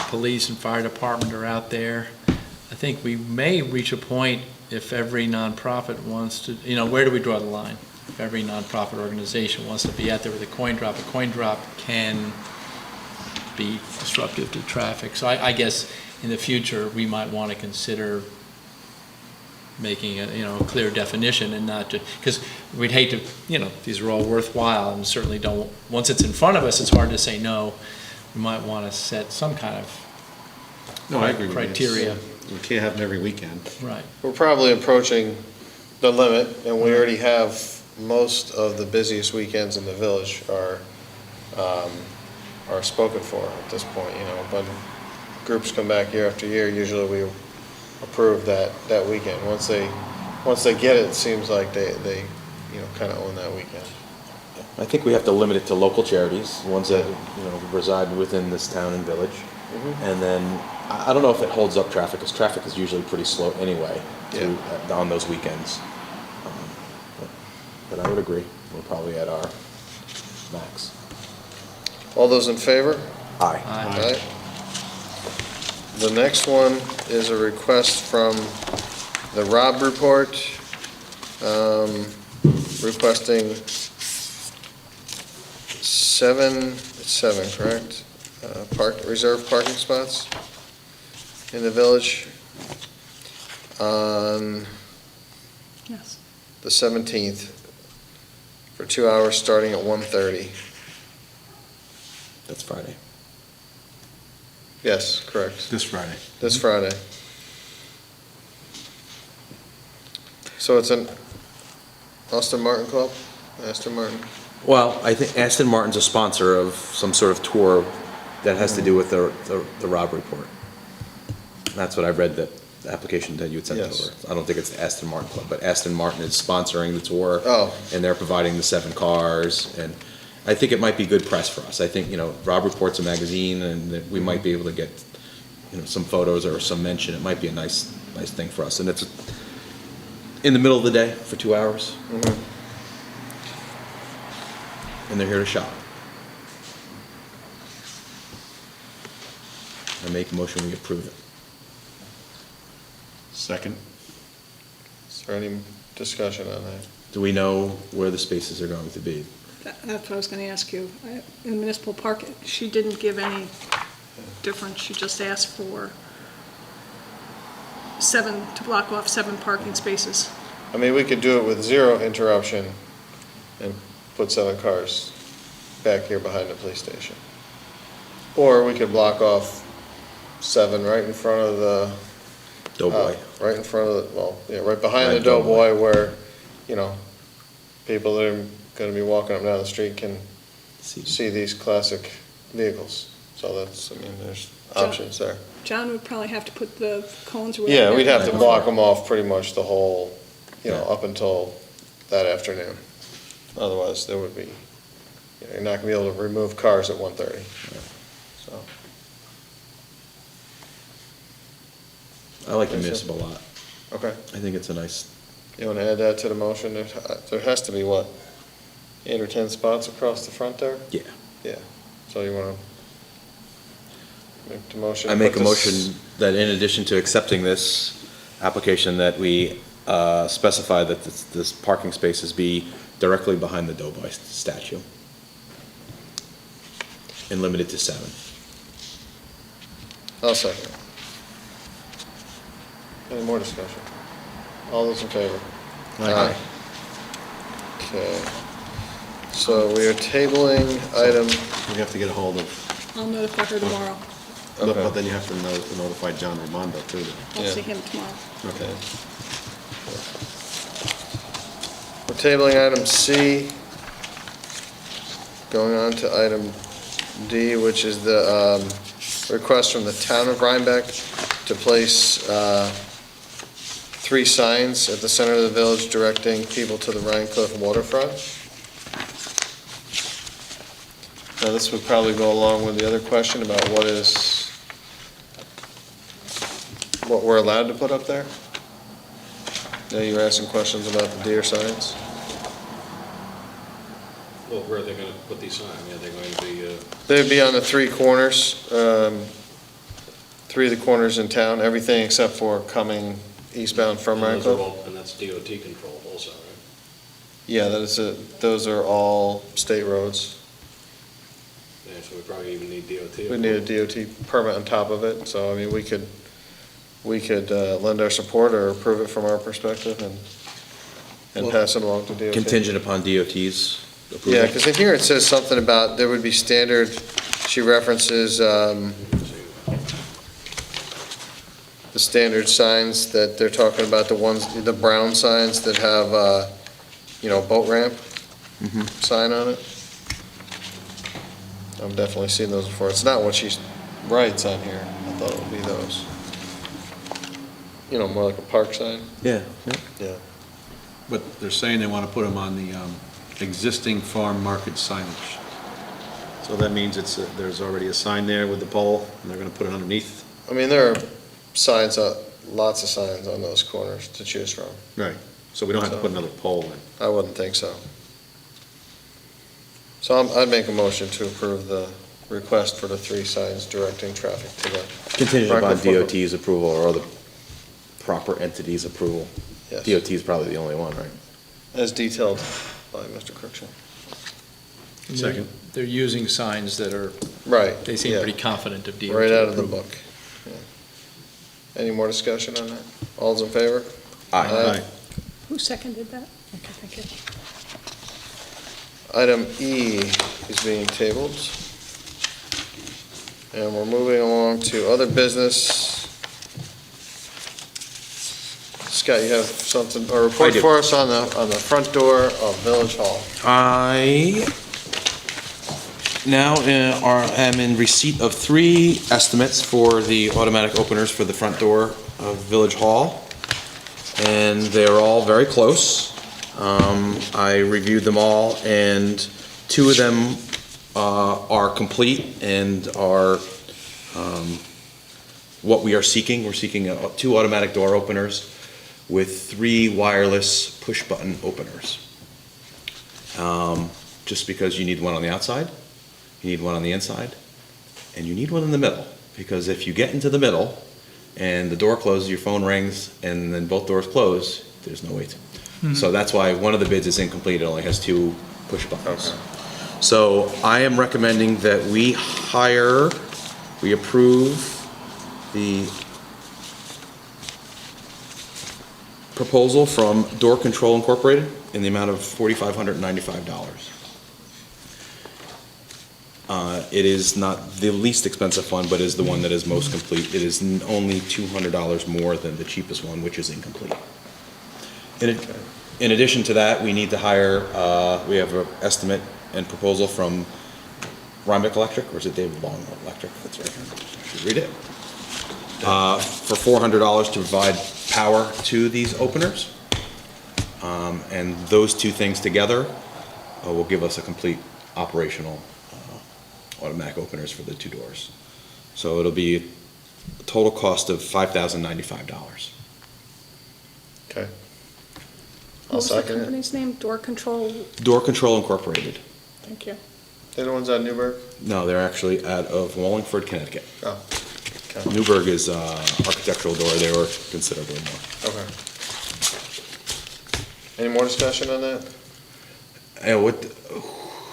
police and fire department are out there. I think we may reach a point if every nonprofit wants to, where do we draw the line? If every nonprofit organization wants to be out there with a coin drop can be disruptive to traffic. So I guess in the future, we might want to consider making a clear definition and not just, because we'd hate to, these are all worthwhile and certainly don't, once it's in front of us, it's hard to say no. We might want to set some kind of No, I agree with you. criteria. We can't have them every weekend. Right. We're probably approaching the limit, and we already have most of the busiest weekends in the village are spoken for at this point, When groups come back year after year, usually we approve that weekend. Once they get it, it seems like they kind of own that weekend. I think we have to limit it to local charities, ones that, reside within this town and village. And then, I don't know if it holds up traffic, because traffic is usually pretty slow anyway on those weekends. But I would agree, we're probably at our max. All those in favor? Aye. Aye. The next one is a request from the Rob Report, requesting seven, correct? Reserved parking spots in the village on Yes. the 17th for 2 hours, starting at 1:30. That's Friday. Yes, correct. This Friday. This Friday. So it's an Aston Martin Club? Aston Martin? Well, I think Aston Martin's a sponsor of some sort of tour that has to do with the Rob Report. That's what I read, the application that you had sent Yes. over. I don't think it's the Aston Martin Club, but Aston Martin is sponsoring the tour. Oh. And they're providing the 7 cars, and I think it might be good press for us. I think, Rob Report's a magazine, and that we might be able to get, some photos or some mention. It might be a nice thing for us, and it's in the middle of the day for 2 hours. And they're here to shop. I make a motion, we approve it. Second. Is there any discussion on that? Do we know where the spaces are going to be? That's what I was going to ask you. In municipal park, she didn't give any difference. She just asked for 7, to block off 7 parking spaces. I mean, we could do it with 0 interruption and put 7 cars back here behind the police station. Or we could block off 7 right in front of the, Doughboy. right in front of the, right behind Right, the Doughboy where, people that are gonna be walking up and down the street can see these classic vehicles. So there's options there. John would probably have to put the cones or whatever. Yeah, we'd have to down. block them off pretty much the whole, Yeah. up until that afternoon. Otherwise, there would be, you're not gonna be able to remove cars at 1:30. So, I like the municipal lot. okay. I think it's a nice, You wanna add that to the motion? There has to be, what, 8 or 10 spots across the front there? yeah. Yeah. So you wanna make the motion? I make a put this- motion that in addition to accepting this application, that we specify that this parking spaces be directly behind the Doughboy statue and limited to 7. I'll second it. Any more discussion? All those in favor? Aye. Okay. So we are tabling item, We have to get a hold of, I'll notify her tomorrow. Okay. but then you have to notify John Raimondo too. I'll Yeah. see him tomorrow. Okay. We're tabling item C. Going on to item D, which is the request from the town of Rhinebeck to place 3 signs at the center of the village directing people to the Rhine Cliff waterfront. Now, this would probably go along with the other question about what we're allowed to put up there. Now, you were asking questions about the deer signs. Well, where are they going to put these signs? I mean, are they going to be, They'd be on the 3 corners, 3 of the corners in town, everything except for coming eastbound from Rhine and those are Cliff. all- and that's DOT controlled also, right? Yeah, those are all state roads. Yeah, so we probably even need DOT. We need a DOT permit on top of it, so I mean, we could lend our support or approve it from our perspective and pass it along to DOT. Contingent upon DOT's approval. Yeah, because in here it says something about there would be standard, she references the standard signs that they're talking about, the brown signs that have, boat ramp sign on it. I've definitely seen those before. It's not what she writes on here. I thought it would be those. More like a park sign. Yeah. But they're saying they want to put them on the existing farm market signage. So that means there's already a sign there with the pole, and they're going to put it underneath? I mean, there are signs, lots of signs on those corners to choose from. Right. So we don't have to put another pole in? I wouldn't think so. So I'd make a motion to approve the request for the 3 signs directing traffic to the. Contingent upon Rhine Cliff. DOT's approval or other proper entity's approval. Yes. DOT is probably the only one, right? As detailed by Mr. Cruikshank. Second. They're using signs that are, Right. they seem yeah. pretty confident of DOT. Right out of the approval. book. Yeah. Any more discussion on that? All's in favor? Aye. Who seconded that? Okay, thank you. Item E is being tabled. And we're moving along to other business. Scott, you have something, a report I do. for us on the front door of Village Hall. I now am in receipt of 3 estimates for the automatic openers for the front door of Village Hall, and they're all very close. I reviewed them all, and 2 of them are complete and are what we are seeking. We're seeking 2 automatic door openers with 3 wireless push-button openers. Just because you need one on the outside, you need one on the inside, and you need one in the middle. Because if you get into the middle and the door closes, your phone rings, and then both doors close, there's no way to. So that's why one of the bids is incomplete. It only has 2 push buttons. So I am recommending that we approve the proposal from Door Control Incorporated in the amount of $4,595. It is not the least expensive one, but is the one that is most complete. It is only $200 more than the cheapest one, which is incomplete. In addition to that, we need to hire, we have an estimate and proposal from Rhinebeck Electric, or is it David Long Electric? That's right. I should read it. For $400 to provide power to these openers. And those 2 things together will give us a complete operational automatic openers for the 2 doors. So it'll be a total cost of $5,095. Okay. What was the second it. company's name? Door Control? Door Control Incorporated. Thank you. They're the ones on Newburgh? No, they're actually out of Wallingford, Connecticut. Oh, okay. Newburgh is architectural door. They were considerably more. Okay. Any more discussion on that? And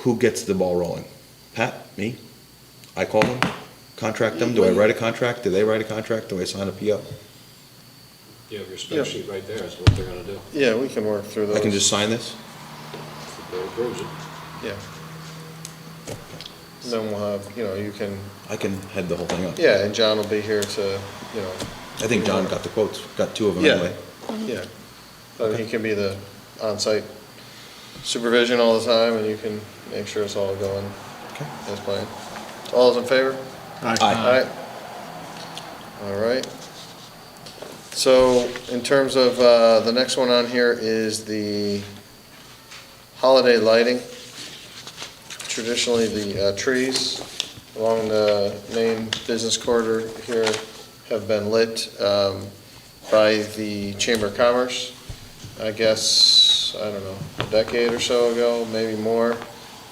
who gets the ball rolling? Pat? Me? I call them? Contract them? Do I write a contract? Do they write a contract? Do I sign a PO? You have your Yeah. spec sheet right there, is what they're gonna do. Yeah, we can work through those. I can just sign this? If the board approves it. Yeah. And then we'll have, you can, I can head the whole thing up. yeah, and John will be here to, I think John got the quotes, got 2 of them Yeah. anyway. yeah. But he can be the on-site supervision all the time, and you can make sure it's all going Okay. as planned. All those in favor? Aye. All right. So in terms of, the next one on here is the holiday lighting. Traditionally, the trees along the main business corridor here have been lit by the Chamber of Commerce. I guess, I don't know, a decade or so ago, maybe more.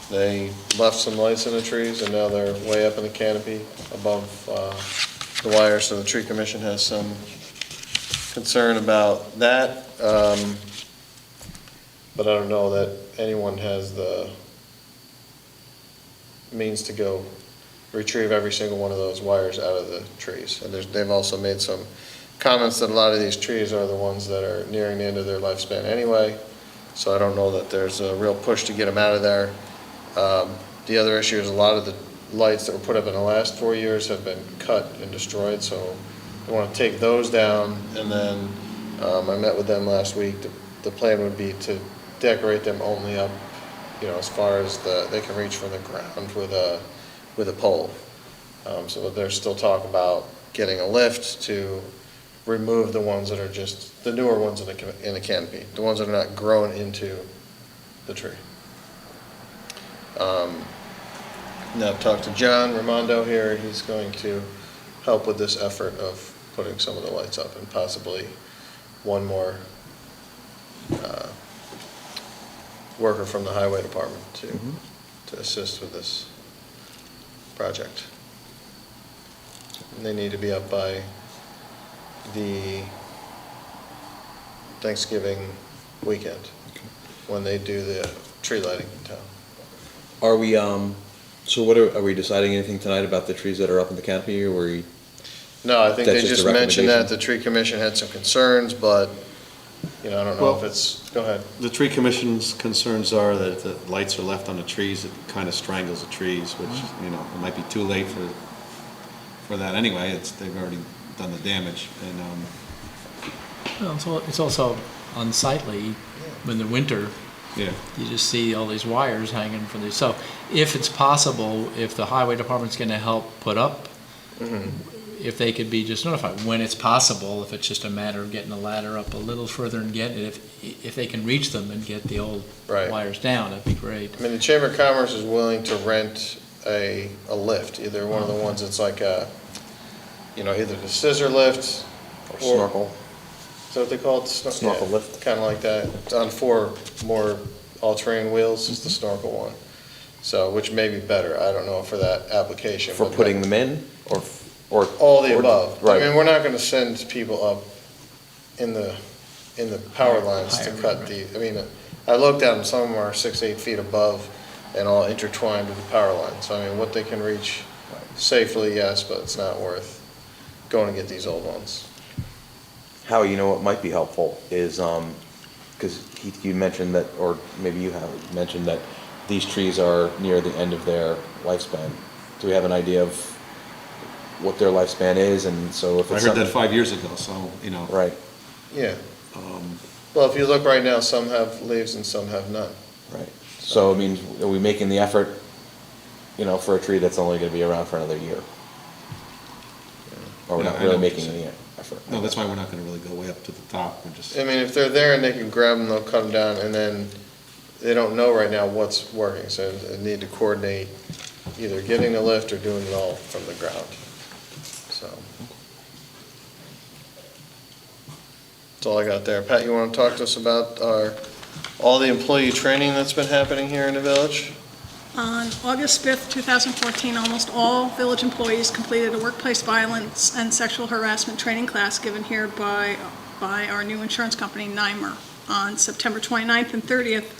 They left some lights in the trees, and now they're way up in the canopy above the wire, so the tree commission has some concern about that. But I don't know that anyone has the means to go retrieve every single one of those wires out of the trees. And they've also made some comments that a lot of these trees are the ones that are nearing the end of their lifespan anyway, so I don't know that there's a real push to get them out of there. The other issue is a lot of the lights that were put up in the last 4 years have been cut and destroyed, so I want to take those down, and then I met with them last week. The plan would be to decorate them only up, as far as they can reach from the ground with a pole. So there's still talk about getting a lift to remove the ones that are just, the newer ones in the canopy, the ones that are not grown into the tree. Now I've talked to John Raimondo here. He's going to help with this effort of putting some of the lights up, and possibly one more worker from the highway department to assist with this project. And they need to be up by the Thanksgiving weekend when they do the tree lighting in town. Are we, so what are we deciding anything tonight about the trees that are up in the canopy, or were we? No, I think they That's just just a mentioned that recommendation? the tree commission had some concerns, but, I don't know if it's, go ahead. The tree commission's concerns are that if the lights are left on the trees, it kind of strangles the trees, which, it might be too late for that anyway. They've already done the damage, and, Well, it's also unsightly in the winter. yeah. You just see all these wires hanging from these. So if it's possible, if the highway department's going to help put up, if they could be just notified when it's possible, if it's just a matter of getting the ladder up a little further and getting it, if they can reach them and get the old Right. wires down, that'd be great. I mean, the Chamber of Commerce is willing to rent a lift, either one of the ones that's like a, either the scissor lift Or snorkel? Is that what they call it? Snorkel lift? Kind of like that. It's on 4 more all-terrain wheels, is the snorkel one. So, which may be better, I don't know, for that application. For but putting them in, or? All the or- above. Right. I mean, we're not gonna send people up in the power lines to Higher, cut right. I mean, I looked at them, some of them are 6, 8 feet above and all intertwined with the power line. So, I mean, what they can reach safely, yes, but it's not worth going to get these old ones. Howie, what might be helpful is, because Heath, you mentioned that, or maybe you have mentioned that these trees are near the end of their lifespan. Do we have an idea of what their lifespan is, and so if I it's heard that something? 5 years ago, so, Right, Yeah. Well, if you look right now, some have leaves and some have none. right. So, I mean, are we making the effort, for a tree that's only gonna be around for another year? Or we're Yeah, not I know really what you're making saying. any effort? no, that's why we're not gonna really go way up to the top, we're just, I mean, if they're there and they can grab them, they'll cut them down, and then they don't know right now what's working, so they need to coordinate either getting the lift or doing it all from the ground. So. That's all I got there. Pat, you want to talk to us about all the employee training that's been happening here in the village? On August 5th, 2014, almost all village employees completed a workplace violence and sexual harassment training class given here by our new insurance company, NYMER. On September 29th and 30th,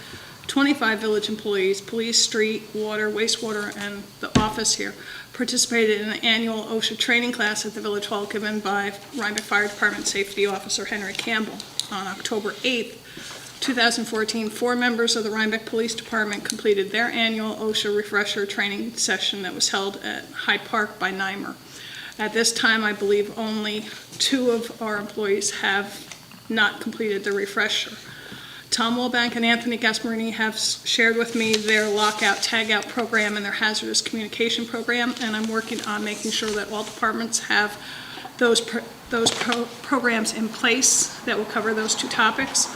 25 village employees, police, street, water, wastewater, and the office here, participated in an annual OSHA training class at the Village Hall given by Rhinebeck Fire Department Safety Officer Henry Campbell. On October 8th, 2014, 4 members of the Rhinebeck Police Department completed their annual OSHA refresher training session that was held at Hyde Park by NYMER. At this time, I believe only 2 of our employees have not completed the refresher. Tom Wilbank and Anthony Gasparini have shared with me their lockout, tagout program and their hazardous communication program, and I'm working on making sure that all departments have those programs in place that will cover those two topics.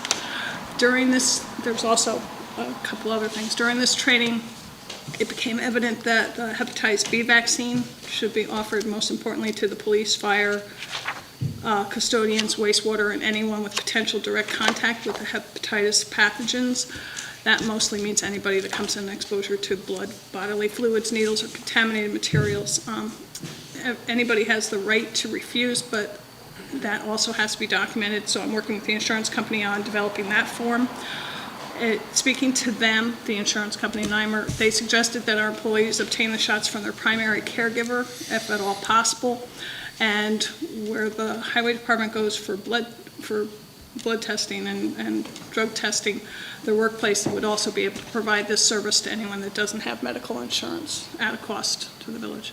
During this, there's also a couple other things. During this training, it became evident that the hepatitis B vaccine should be offered most importantly to the police, fire, custodians, wastewater, and anyone with potential direct contact with the hepatitis pathogens. That mostly means anybody that comes in exposure to blood, bodily fluids, needles, or contaminated materials. Anybody has the right to refuse, but that also has to be documented, so I'm working with the insurance company on developing that form. Speaking to them, the insurance company, Neimer, they suggested that our employees obtain the shots from their primary caregiver, if at all possible, and where the highway department goes for blood testing and drug testing, the workplace would also be able to provide this service to anyone that doesn't have medical insurance at a cost to the village.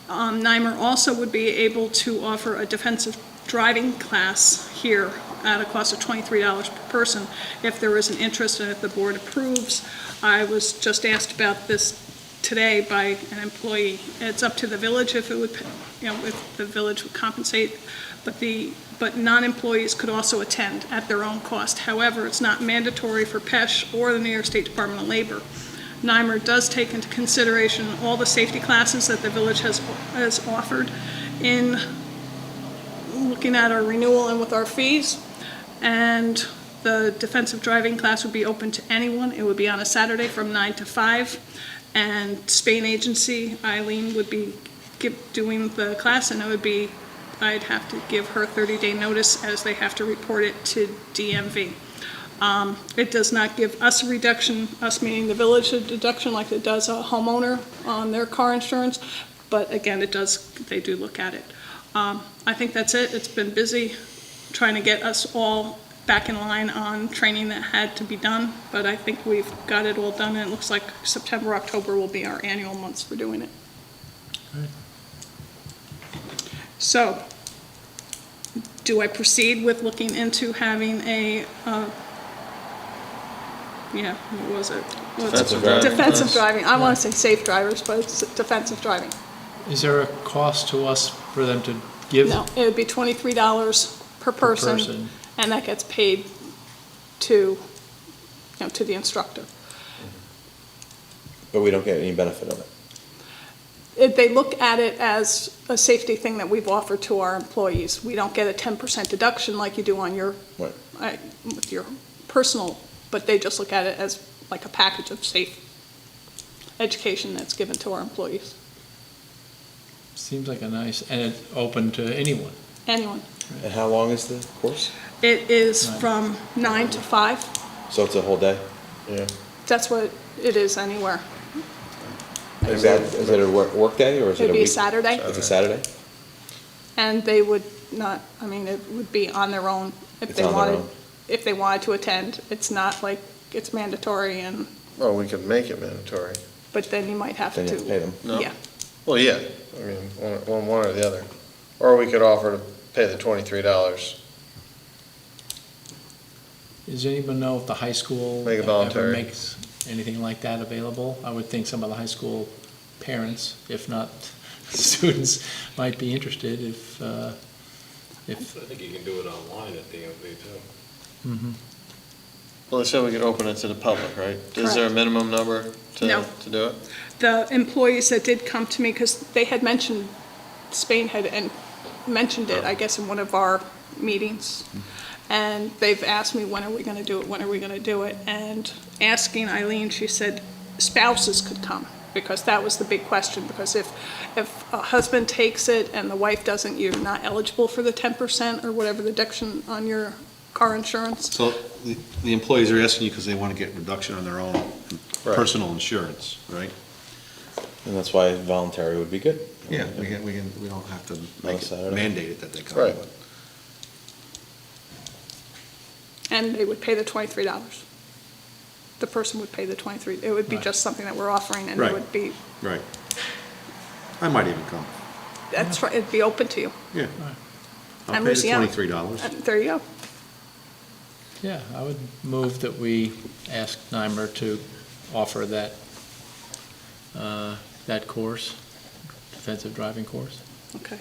Neimer also would be able to offer a defensive driving class here at a cost of $23 per person if there is an interest and if the board approves. I was just asked about this today by an employee. It's up to the village if it would, if the village would compensate, but non-employees could also attend at their own cost. However, it's not mandatory for PESH or the New York State Department of Labor. Neimer does take into consideration all the safety classes that the village has offered in looking at our renewal and with our fees, and the defensive driving class would be open to anyone. It would be on a Saturday from 9 to 5, and Spain agency, Eileen, would be doing the class, and it would be, I'd have to give her 30-day notice as they have to report it to DMV. It does not give us a reduction, us meaning the village, a deduction like it does a homeowner on their car insurance, but again, they do look at it. I think that's it. It's been busy trying to get us all back in line on training that had to be done, but I think we've got it all done, and it looks like September, October will be our annual months for doing it. Right. So, do I proceed with looking into having a, what was it? Defensive driving. Defensive driving. I want to say safe drivers, but it's defensive driving. Is there a cost to us for them to give? No, it would be $23 per person, and that gets paid to the instructor. But we don't get any benefit of it. They look at it as a safety thing that we've offered to our employees. We don't get a 10% deduction like you do on your, Right. with your personal, but they just look at it as like a package of safe education that's given to our employees. Seems like a nice, and it's open to anyone. Anyone. And how long is the course? It is from 9 to 5. So it's a whole day? Yeah. That's what it is anywhere. Is it a work day or is it a It'd week? be a Saturday. It's a Saturday? And they would not, it would be on their own if It's they on their wanted, own. if they wanted to attend. It's not like it's mandatory Well, we could make it mandatory. but then you might have to. Then you have to pay them. No. Yeah. Well, yeah, I mean, one or the other. Or we could offer to pay the $23. Does anyone know if the high school Make it ever voluntary. makes anything like that available? I would think some of the high school parents, if not students, might be interested if. I think you can do it online at DMV too. Mhm. Well, they said we could open it to the public, right? Is there a Correct. minimum number No. to do it? The employees that did come to me, because they had mentioned, Spain had mentioned it, I guess, in one of our meetings. And they've asked me, when are we going to do it, when are we going to do it? And asking Eileen, she said spouses could come, because that was the big question. Because if a husband takes it and the wife doesn't, you're not eligible for the 10% or whatever the deduction on your car insurance. So the employees are asking you because they want to get reduction on their own Right. personal insurance, right? And that's why voluntary would be good. Yeah, we don't have to On a make it Saturday. mandate it that they come. Right. And they would pay the $23. The person would pay the 23. It would be Right. just something that we're offering, and Right. it would be, Right. I might even come. that's right, it'd be open to you. Yeah. I'll And pay the Luciana. $23. There you go. Yeah, I would move that we ask NYMER to offer that, that course, defensive driving course. Okay.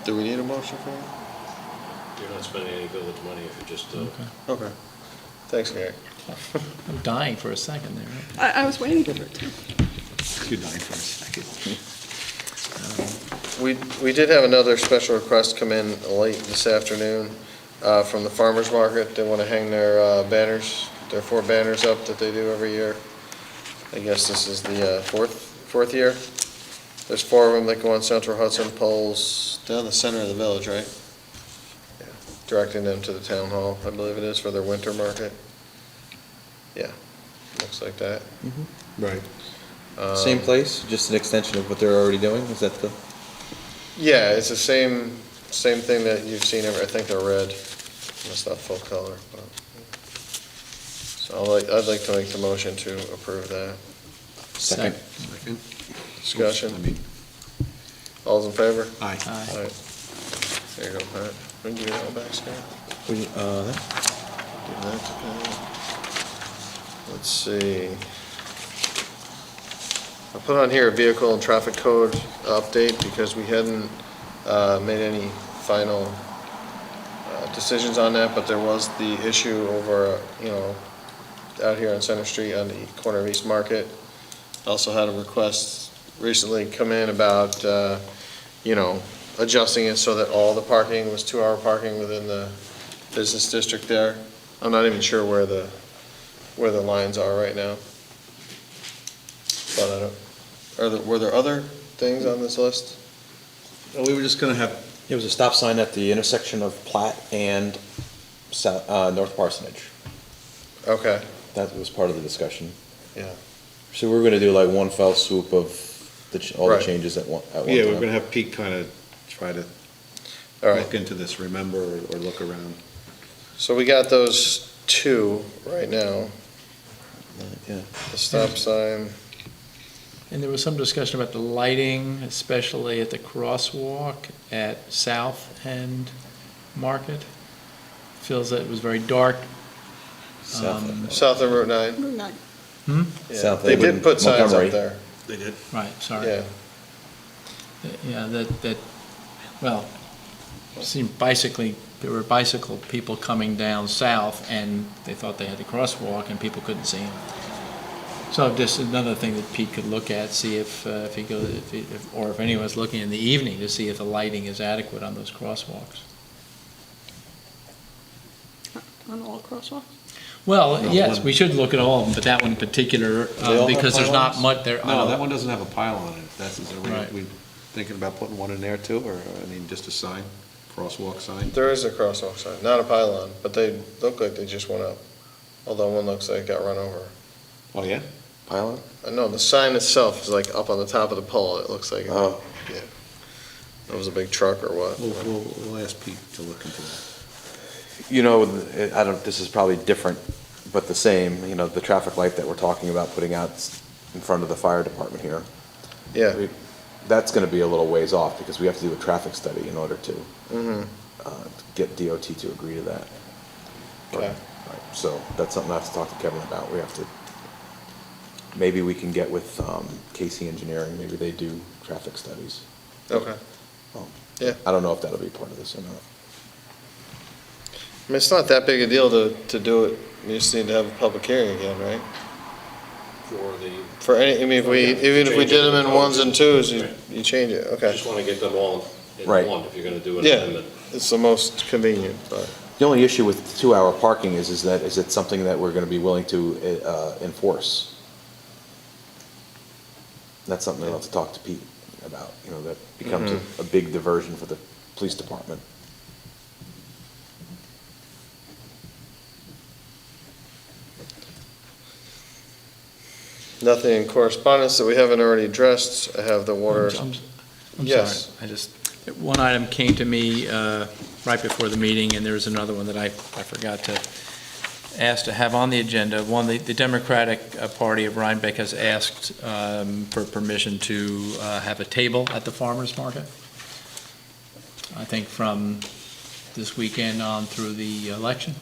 Do we need a motion for it? You're not spending any village money if you're just, Okay. Thanks, Gary. I'm dying for a second there. I was waiting for it too. You're dying for a second. We did have another special request come in late this afternoon from the farmer's market. They want to hang their banners, their 4 banners up that they do every year. I guess this is the fourth year. There's 4 of them that go on Central Hudson poles down the center of the village, right? Yeah. Directing them to the town hall, I believe it is, for their winter market. Yeah, looks like that. Right. Same place, just an extension of what they're already doing? Is that the? Yeah, it's the same thing that you've seen, I think they're red. It's not full color, but. So I'd like to make the motion to approve that. Second. Second. Discussion? I mean, All's in favor? aye. Aye. All right. There you go, Pat. We can give you that one back, Scott. Give that to Pat. Let's see. I put on here a vehicle and traffic code update because we hadn't made any final decisions on that, but there was the issue over, out here on Center Street on the corner of East Market. Also had a request recently come in about, adjusting it so that all the parking was 2-hour parking within the business district there. I'm not even sure where the lines are right now. But I don't, were there other things on this list? Well, we were just gonna have, It was a stop sign at the intersection of Platt and North Parsonage. Okay, That was part of the discussion. yeah. So we're gonna do like one fell swoop of all the Right. changes at one time. yeah, we're gonna have Pete kind of try to All right, look into this, remember, or look around. so we got those 2 right now, Yeah. the stop sign. And there was some discussion about the lighting, especially at the crosswalk at South End Market. Feels that it was very dark. South End. South of Route 9. Route 9. Yeah. South They End did and put signs Montgomery. up there, They did. Right, sorry. yeah. Yeah, that, well, seemed there were bicycle people coming down south, and they thought they had the crosswalk, and people couldn't see them. So just another thing that Pete could look at, see if he goes, or if anyone's looking in the evening to see if the lighting is adequate on those crosswalks. On all crosswalks? Well, No, yes, one- we should look at all of them, but that one in particular, all have because there's not pylons? much there. No, that one doesn't have a pylon in it. Right. We thinking about putting one in there too, or, just a sign, crosswalk sign? There is a crosswalk sign, not a pylon, but they look like they just went up. Although one looks like it got run over. Oh, yeah? Pylon? No, the sign itself is like up on the top of the pole, it looks like. Oh. Yeah. It was a big truck or what? We'll ask Pete to look into that. This is probably different, but the same, the traffic light that we're talking about putting out in front of the fire department here. Yeah, That's gonna be a little ways off because we have to do a traffic study in order to get DOT to agree to that. okay. Right, so that's something I have to talk to Kevin about. We have to, maybe we can get with Casey Engineering, maybe they do traffic studies. Okay. Yeah. I don't know if that'll be part of this or not. I mean, it's not that big a deal to do it, you just need to have a public hearing again, right? For any, I mean, even if we did them in 1s and 2s, you change it, I okay. just want to get them all in Right. one, if you're going to do an Yeah, amendment. it's the most convenient, but, The only issue with 2-hour parking is it something that we're gonna be willing to enforce? That's something I'll have to talk to Pete about, that becomes a big diversion for the police department. nothing in correspondence that we haven't already addressed. I have the water. I'm Yes. sorry, one item came to me right before the meeting, and there's another one that I forgot to asked to have on the agenda, one, the Democratic Party of Rhinebeck has asked for permission to have a table at the farmer's market. I think from this weekend on through the election.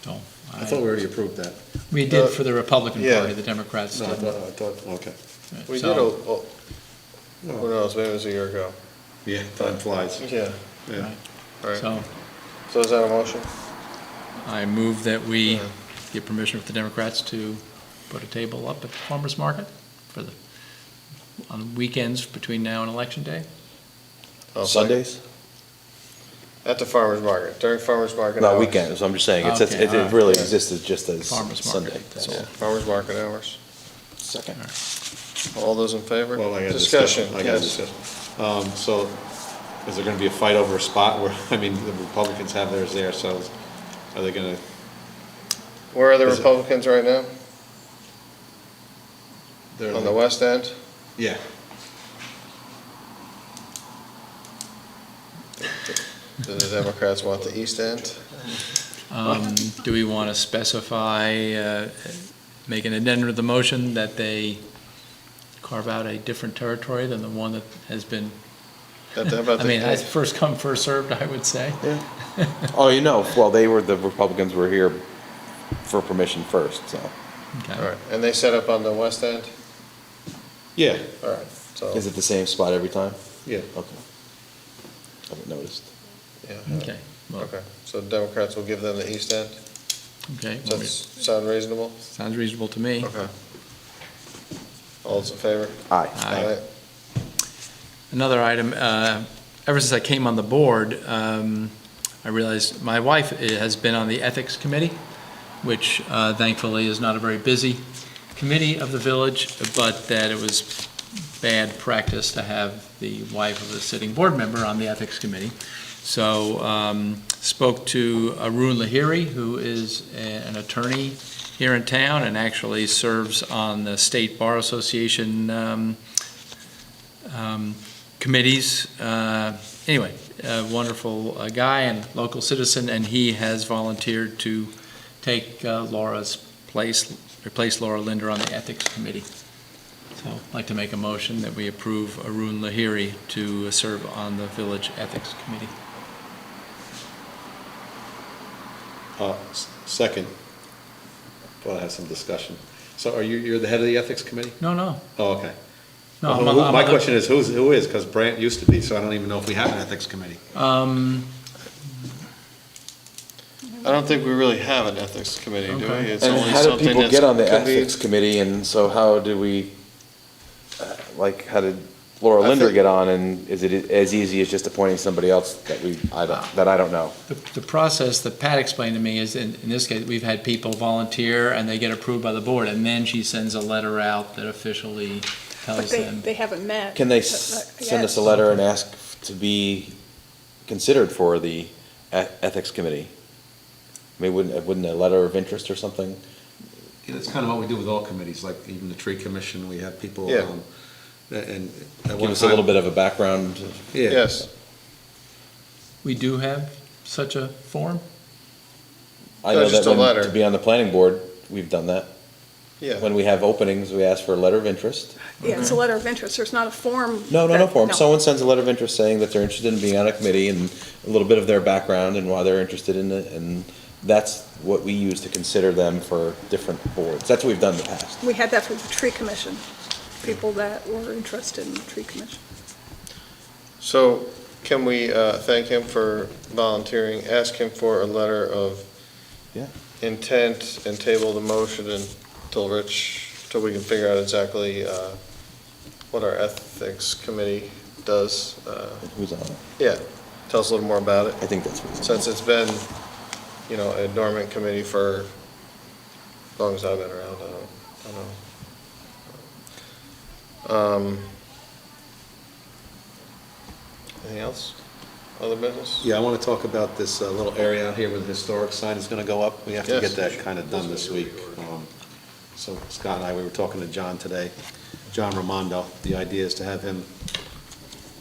So, I thought we already approved that. we did for the Republican Yeah. Party, the Democrats No, I didn't. thought, okay. We did, So- who knows, maybe it was a year ago. Yeah, time flies. Yeah, Yeah. all right. So So is that a motion? I move that we Yeah. give permission for the Democrats to put a table up at the farmer's market on weekends between now and Election Day. I'll second. Sundays? At the farmer's market, during farmer's market No, hours. weekends, I'm just saying, Okay, it all right. really Yeah. existed just as Farmer's market, Sunday, that's that's all. Yeah, farmer's market hours. Second. All those in favor? Well, I got Discussion, discussion. I got yes. discussion. So is there going to be a fight over a spot where, I mean, the Republicans have theirs there, so are they going to? Where are the Is it- Republicans right now? On the west end? Yeah. Do the Democrats want the east end? Do we want to specify, make an addendum to the motion that they carve out a different territory than the one that has been, How about I mean, the- that's first come, first served, I would say. Oh, the Republicans were here for permission first, so. Okay. All right, and they set up on the west end? Yeah, All right, so, Is it the same spot every time? yeah. Okay. Haven't noticed. yeah, Okay, well, okay. So the Democrats will give them the east end? okay. Does that sound reasonable? Sounds reasonable to me. Okay. All those in favor? Aye. Aye. Another item, ever since I came on the board, I realized my wife has been on the Ethics Committee, which thankfully is not a very busy committee of the village, but that it was bad practice to have the wife of a sitting board member on the Ethics Committee. So spoke to Arun Lahiri, who is an attorney here in town and actually serves on the State Bar Association committees. Anyway, a wonderful guy and local citizen, and he has volunteered to take Laura's place, replace Laura Linder on the Ethics Committee. So I'd like to make a motion that we approve Arun Lahiri to serve on the Village Ethics Committee. Second. Thought I had some discussion. So you're the head of the Ethics Committee? No. Oh, okay. No, Well, I'm on my the- question is, who is? Because Brant used to be, so I don't even know if we have an Ethics Committee. I don't think we really have an ethics committee, do we? Okay. It's And only how do something people that's get on the could be- ethics committee, and so how do we, how did Laura I Linder think- get on, and is it as easy as just appointing somebody else that I don't know? The process that Pat explained to me is, in this case, we've had people volunteer and they get approved by the board, and then she sends a letter out that officially But tells them. they haven't met. Can they send us a Yes. letter and ask to be considered for the ethics committee? I mean, wouldn't a letter of interest or something? It's kind of what we do with all committees, like even the Tree Commission, we have people, Yeah. and at Give one us a little time. bit of a background. Yeah. Yes, We do have such a form? I No, know just that a letter. to be on the planning board, we've done that. yeah. When we have openings, we ask for a letter of interest. Yeah, it's a letter of interest, there's not a form. No that- form. no. Someone sends a letter of interest saying that they're interested in being on a committee and a little bit of their background and why they're interested in it. And that's what we use to consider them for different boards. That's what we've done in the past. We had that for the tree commission, people that were interested in the tree commission. So can we thank him for volunteering, ask him for a letter of Yeah. intent and table the motion until we can figure out exactly what our ethics committee does? Who's on it? Yeah, tell us a little more about it, I think that's reasonable. since it's been, a dormant committee for as long as I've been around, I don't know. Anything else? Other business? Yeah, I want to talk about this little area out here where the historic sign is going to go up. We have to Yes. get that kind of done this week. So Scott and I, we were talking to John today, John Ramondo. The idea is to have him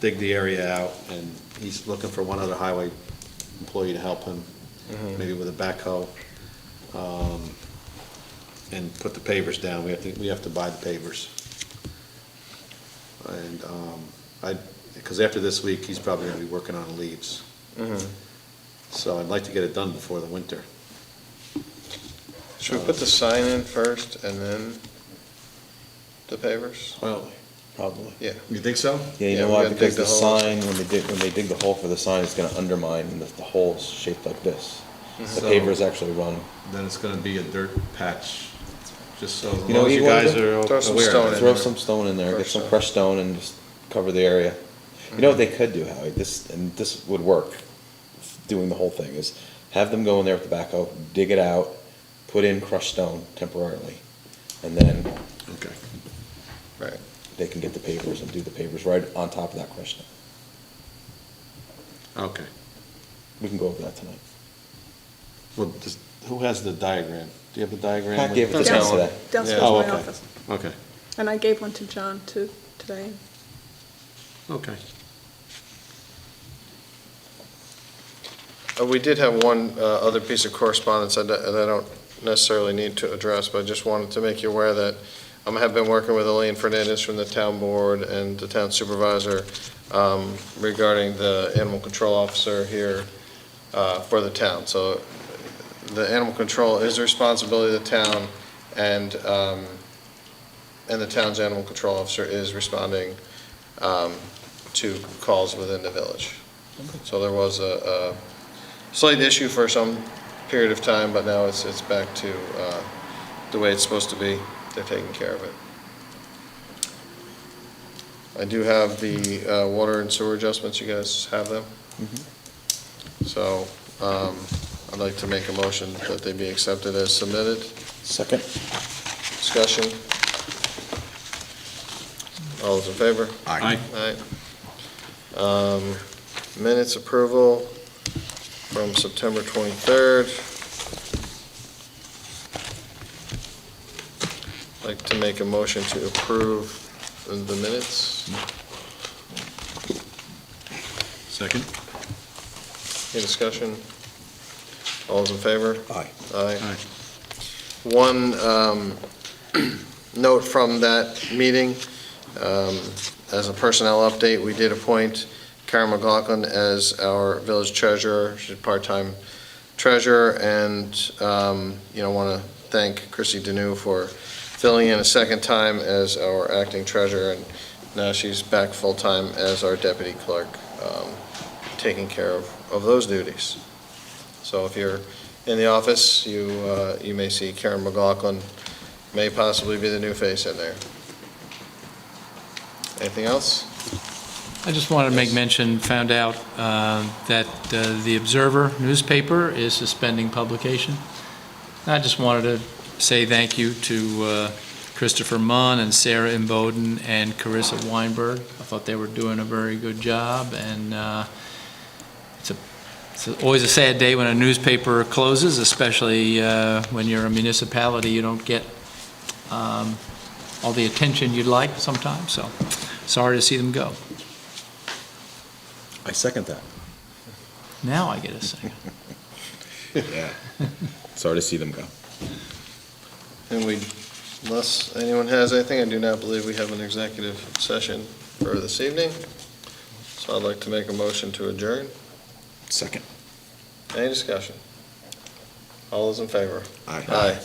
dig the area out, and he's looking for one other highway employee to help him, maybe with a backhoe, and put the pavers down. We have to buy the pavers. And, because after this week, he's probably gonna be working on leaves. So I'd like to get it done before the winter. Should we put the sign in first and then the pavers? Well, Probably. Yeah. you think so? Yeah, you Yeah, know we why? gotta Because dig the the hole. sign, when they dig the hole for the sign, it's gonna undermine, and the hole's shaped like this. The So- pavers actually run. Then it's gonna be a dirt patch, just so as You know long what as you you wanna guys do? are Throw some aware stone of in it. Throw there. some stone in there, get Crushed some stone. crushed stone and just cover the area. You know what they could do, Howie, this would work, doing the whole thing, is have them go in there with the backhoe, dig it out, put in crushed stone temporarily, and then Okay. Right. they can get the pavers and do the pavers right on top of that crushed stone. Okay. We can go over that tonight. Well, who has the diagram? Do you have the diagram? Pat with gave it you? to Down- us today. Downstairs Oh, in my okay. office. Okay, And I gave one to John too, today. okay. We did have one other piece of correspondence that I don't necessarily need to address, but I just wanted to make you aware that I have been working with Elaine Fernandez from the town board and the town supervisor regarding the animal control officer here for the town. So the animal control is the responsibility of the town, and the town's animal control officer is responding to calls within the village. So there was a slight issue for some period of time, but now it's back to the way it's supposed to be. They're taking care of it. I do have the water and sewer adjustments. You guys have them? So I'd like to make a motion that they be accepted as submitted. Second? Discussion? All those in favor? Aye. Aye. Minutes approval from September 23rd. I'd like to make a motion to approve the minutes. Second? Any discussion? All those in favor? Aye. Aye. Aye. One note from that meeting, as a personnel update, we did appoint Karen McLaughlin as our village treasurer. She's a part-time treasurer, and, want to thank Chrissy Deneau for filling in a second time as our acting treasurer, and now she's back full-time as our deputy clerk, taking care of those duties. So if you're in the office, you may see Karen McLaughlin, may possibly be the new face in there. Anything else? I just wanted to make mention, found out that the Observer newspaper is suspending publication. I just wanted to say thank you to Christopher Munn and Sarah Imboden and Carissa Weinberg. I thought they were doing a very good job, and it's always a sad day when a newspaper closes, especially when you're a municipality. You don't get all the attention you'd like sometimes, so sorry to see them go. I second that. Now I get a second. Yeah. Sorry to see them go. And unless anyone has anything, I do not believe we have an executive session for this evening. So I'd like to make a motion to adjourn. Second. Any discussion? All those in favor? Aye. Aye.